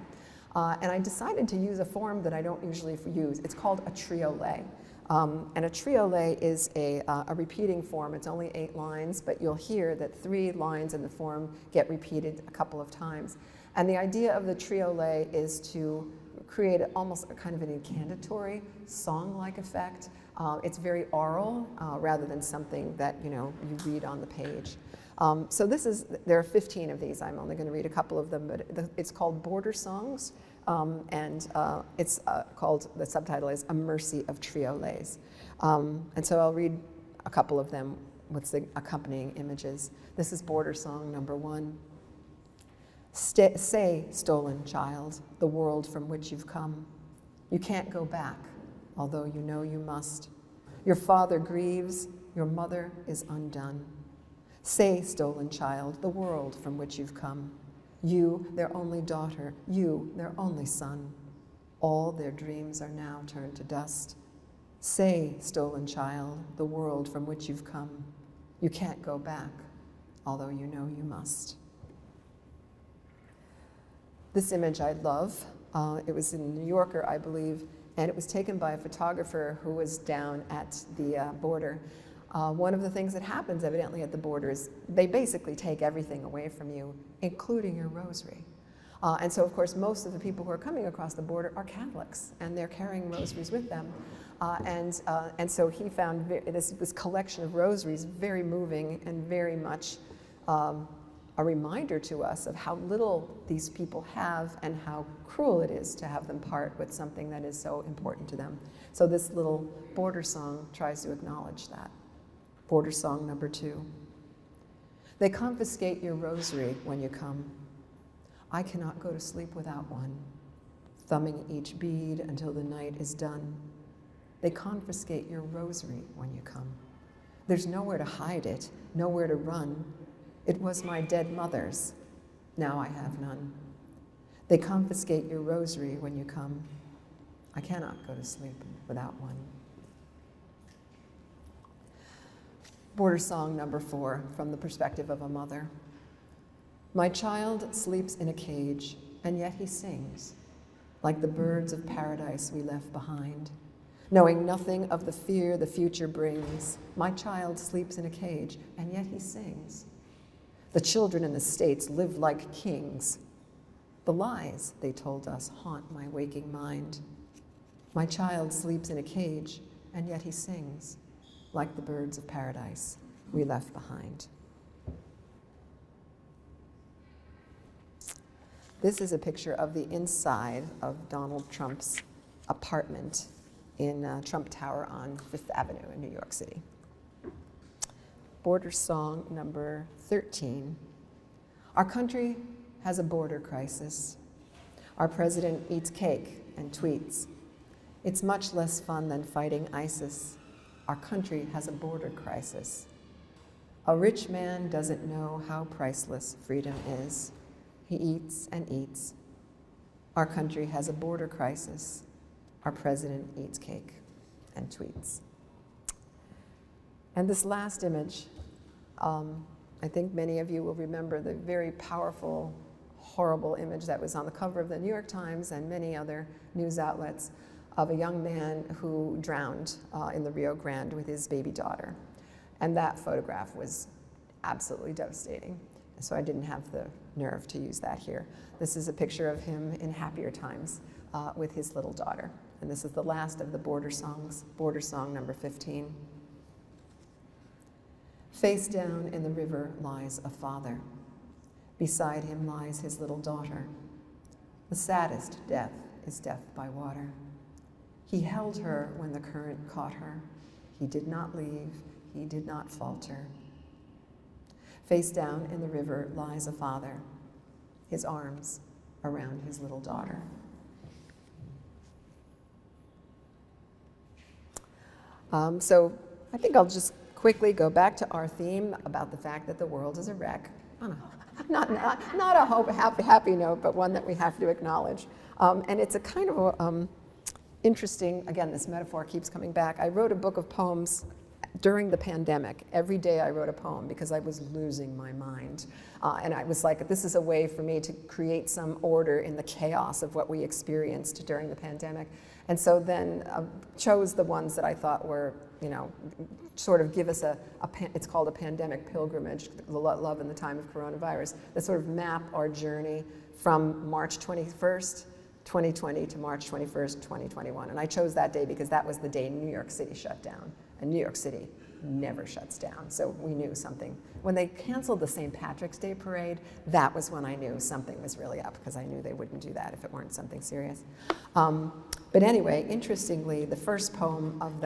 And I decided to use a form that I don't usually use. It's called a triolet. And a triolet is a repeating form. It's only 8 lines, but you'll hear that 3 lines in the form get repeated a couple of times. And the idea of the triolet is to create almost a kind of an incantatory, song-like effect. It's very oral rather than something that you read on the page. So there are 15 of these. I'm only going to read a couple of them, but it's called Border Songs, and it's called, the subtitle is A Mercy of Triolets. And so I'll read a couple of them with the accompanying images. This is Border Song number 1. Say, stolen child, the world from which you've come. You can't go back, although you know you must. Your father grieves, your mother is undone. Say, stolen child, the world from which you've come. You, their only daughter, you, their only son. All their dreams are now turned to dust. Say, stolen child, the world from which you've come. You can't go back, although you know you must. This image I love. It was in New Yorker, I believe, and it was taken by a photographer who was down at the border. One of the things that happens evidently at the border is they basically take everything away from you, including your rosary. And so, of course, most of the people who are coming across the border are Catholics, and they're carrying rosaries with them. And so he found this collection of rosaries very moving and very much a reminder to us of how little these people have and how cruel it is to have them part with something that is so important to them. So this little border song tries to acknowledge that. Border Song number 2. They confiscate your rosary when you come. I cannot go to sleep without one, thumbing each bead until the night is done. They confiscate your rosary when you come. There's nowhere to hide it, nowhere to run. It was my dead mother's, now I have none. They confiscate your rosary when you come. I cannot go to sleep without one. Border song number 4, from the perspective of a mother. My child sleeps in a cage, and yet he sings, like the birds of paradise we left behind. Knowing nothing of the fear the future brings, my child sleeps in a cage, and yet he sings. The children in the States live like kings. The lies they told us haunt my waking mind. My child sleeps in a cage, and yet he sings, like the birds of paradise we left behind. This is a picture of the inside of Donald Trump's apartment in Trump Tower on Fifth Avenue in New York City. Border song number 13. Our country has a border crisis. Our president eats cake and tweets. It's much less fun than fighting ISIS. Our country has a border crisis. A rich man doesn't know how priceless freedom is. He eats and eats. Our country has a border crisis. Our president eats cake and tweets. And this last image, I think many of you will remember the very powerful, horrible image that was on the cover of the New York Times and many other news outlets of a young man who drowned in the Rio Grande with his baby daughter. And that photograph was absolutely devastating. So I didn't have the nerve to use that here. This is a picture of him in happier times with his little daughter. And this is the last of the border songs, border song number 15. Face down in the river lies a father. Beside him lies his little daughter. The saddest death is death by water. He held her when the current caught her. He did not leave, he did not falter. Face down in the river lies a father, his arms around his little daughter. So I think I'll just quickly go back to our theme about the fact that the world is a wreck. Not a happy note, but one that we have to acknowledge. And it's a kind of a, interesting, again, this metaphor keeps coming back. I wrote a book of poems during the pandemic. Every day I wrote a poem because I was losing my mind. And I was like, this is a way for me to create some order in the chaos of what we experienced during the pandemic. And so then chose the ones that I thought were, sort of give us it's called a pandemic pilgrimage, the love in the time of coronavirus, that sort of map our journey from March 21st, 2020 to March 21st, 2021. And I chose that day because that was the day New York City shut down. And New York City never shuts down, so we knew something. When they canceled the St. Patrick's Day parade, that was when I knew something was really up, because I knew they wouldn't do that if it weren't something serious. But anyway, interestingly, the first poem of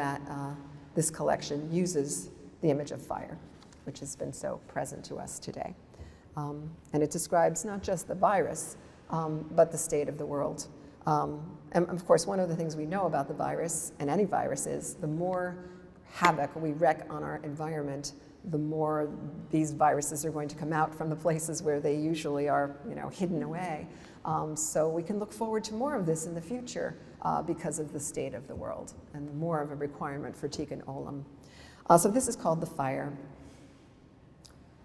this collection uses the image of fire, which has been so present to us today. And it describes not just the virus, but the state of the world. And of course, one of the things we know about the virus, and any virus, is the more havoc we wreak on our environment, the more these viruses are going to come out from the places where they usually are, hidden away. So we can look forward to more of this in the future because of the state of the world and more of a requirement for tikkun olam. So this is called The Fire.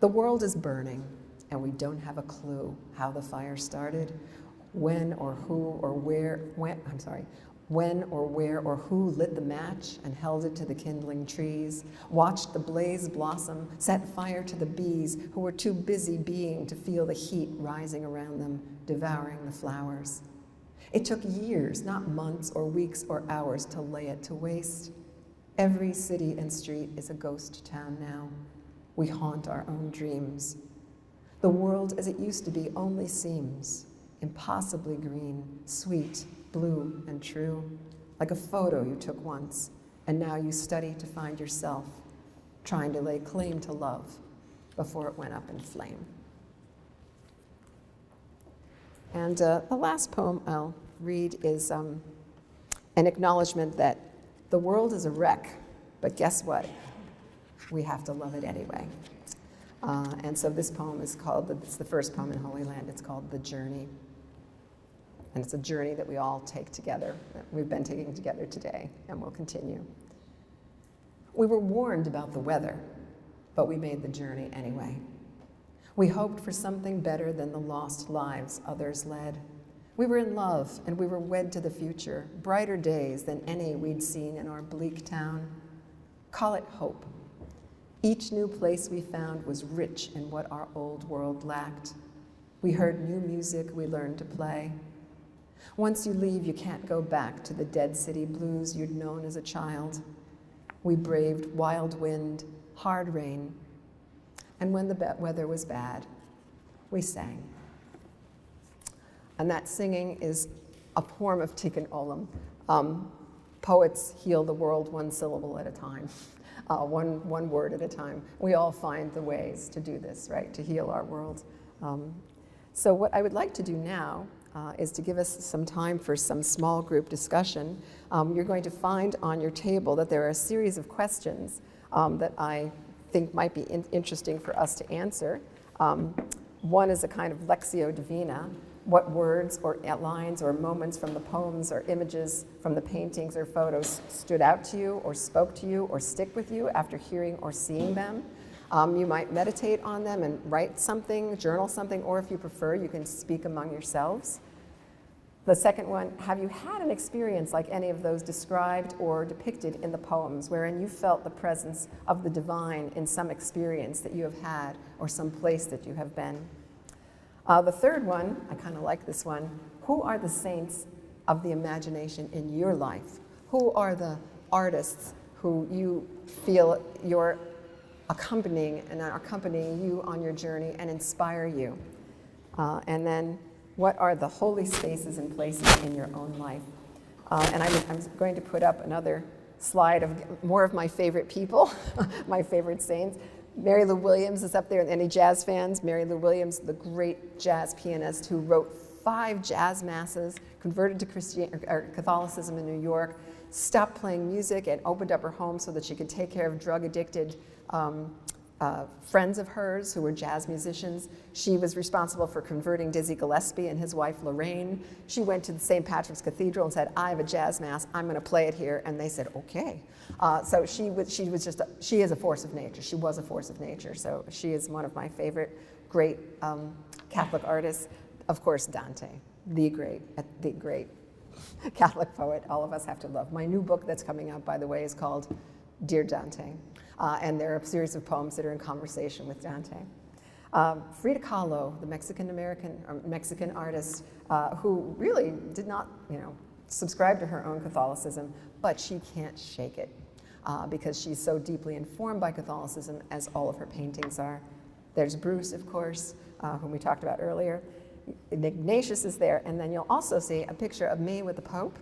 The world is burning, and we don't have a clue how the fire started, when or where or who lit the match and held it to the kindling trees, watched the blaze blossom, set fire to the bees who were too busy being to feel the heat rising around them, devouring the flowers. It took years, not months or weeks or hours, to lay it to waste. Every city and street is a ghost town now. We haunt our own dreams. The world as it used to be only seems impossibly green, sweet, blue, and true, like a photo you took once, and now you study to find yourself, trying to lay claim to love before it went up in flame. And the last poem I'll read is an acknowledgement that the world is a wreck, but guess what? We have to love it anyway. And so this poem is called, it's the first poem in Holy Land, it's called The Journey. And it's a journey that we all take together, that we've been taking together today, and will continue. We were warned about the weather, but we made the journey anyway. We hoped for something better than the lost lives others led. We were in love, and we were wed to the future, brighter days than any we'd seen in our bleak town. Call it hope. Each new place we found was rich in what our old world lacked. We heard new music we learned to play. Once you leave, you can't go back to the dead city blues you'd known as a child. We braved wild wind, hard rain, and when the weather was bad, we sang. And that singing is a form of tikkun olam. Poets heal the world one syllable at a time, one word at a time. We all find the ways to do this, right, to heal our world. So what I would like to do now is to give us some time for some small group discussion. You're going to find on your table that there are a series of questions that I think might be interesting for us to answer. One is a kind of Lectio Divina. What words or lines or moments from the poems or images from the paintings or photos stood out to you or spoke to you or stick with you after hearing or seeing them? You might meditate on them and write something, journal something, or if you prefer, you can speak among yourselves. The second one, have you had an experience like any of those described or depicted in the poems, wherein you felt the presence of the divine in some experience that you have had or some place that you have been? The third one, I kind of like this one, who are the saints of the imagination in your life? Who are the artists who you feel you're accompanying and are accompanying you on your journey and inspire you? And then what are the holy spaces and places in your own life? And I'm going to put up another slide of more of my favorite people, my favorite saints. Mary Lou Williams is up there. Any jazz fans? Mary Lou Williams, the great jazz pianist who wrote 5 jazz masses, converted to Catholicism in New York, stopped playing music and opened up her home so that she could take care of drug-addicted friends of hers who were jazz musicians. She was responsible for converting Dizzy Gillespie and his wife Lorraine. She went to the St. Patrick's Cathedral and said, I have a jazz mass, I'm going to play it here. And they said, okay. So she is a force of nature. She was a force of nature. So she is one of my favorite great Catholic artists. Of course, Dante, the great Catholic poet all of us have to love. My new book that's coming out, by the way, is called Dear Dante. And there are a series of poems that are in conversation with Dante. Frida Kahlo, the Mexican artist, who really did not, subscribe to her own Catholicism, but she can't shake it because she's so deeply informed by Catholicism, as all of her paintings are. There's Bruce, of course, whom we talked about earlier. Ignatius is there, and then you'll also see a picture of me with the Pope,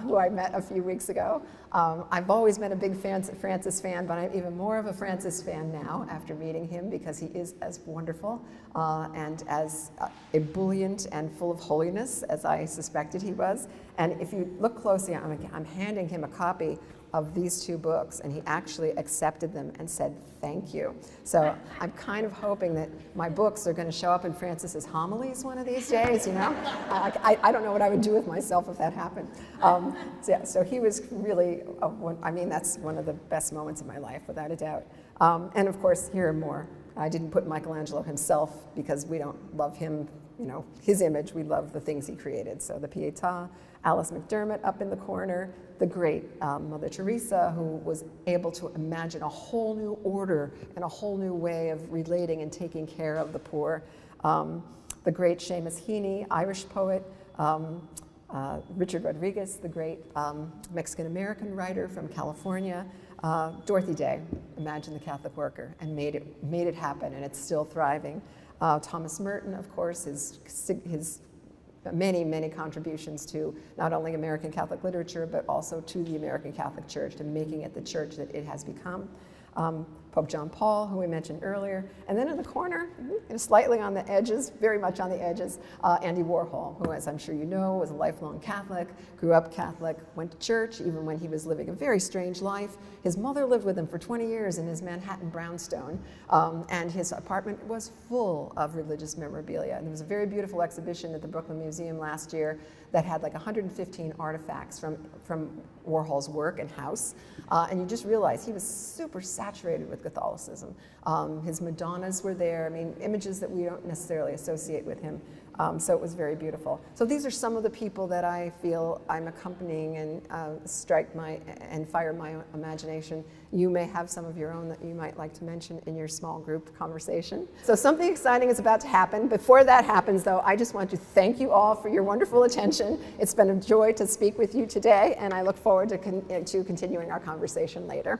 who I met a few weeks ago. I've always been a big Francis fan, but I'm even more of a Francis fan now after meeting him because he is as wonderful and as ebullient and full of holiness as I suspected he was. And if you look closely, I'm handing him a copy of these 2 books, and he actually accepted them and said, thank you. So I'm kind of hoping that my books are going to show up in Francis's homilies one of these days, I don't know what I would do with myself if that happened. So he was really, that's one of the best moments of my life, without a doubt. And of course, here are more. I didn't put Michelangelo himself because we don't love him, his image, we love the things he created. So the Pietà, Alice McDermott up in the corner, the great Mother Teresa, who was able to imagine a whole new order and a whole new way of relating and taking care of the poor. The great Seamus Heaney, Irish poet, Richard Rodriguez, the great Mexican-American writer from California, Dorothy Day, Imagine the Catholic Worker, and made it happen, and it's still thriving. Thomas Merton, of course, his many contributions to not only American Catholic literature, but also to the American Catholic Church, to making it the church that it has become. Pope John Paul, who we mentioned earlier. And then in the corner, slightly on the edges, very much on the edges, Andy Warhol, who, as I'm sure you know, was a lifelong Catholic, grew up Catholic, went to church even when he was living a very strange life. His mother lived with him for 20 years in his Manhattan brownstone, and his apartment was full of religious memorabilia. And there was a very beautiful exhibition at the Brooklyn Museum last year that had like 115 artifacts from Warhol's work and house. And you just realize he was super saturated with Catholicism. His Madonnas were there, I mean, images that we don't necessarily associate with him. So it was very beautiful. So these are some of the people that I feel I'm accompanying and and fire my imagination. You may have some of your own that you might like to mention in your small group conversation. So something exciting is about to happen. Before that happens, though, I just want to thank you all for your wonderful attention. It's been a joy to speak with you today, and I look forward to continuing our conversation later.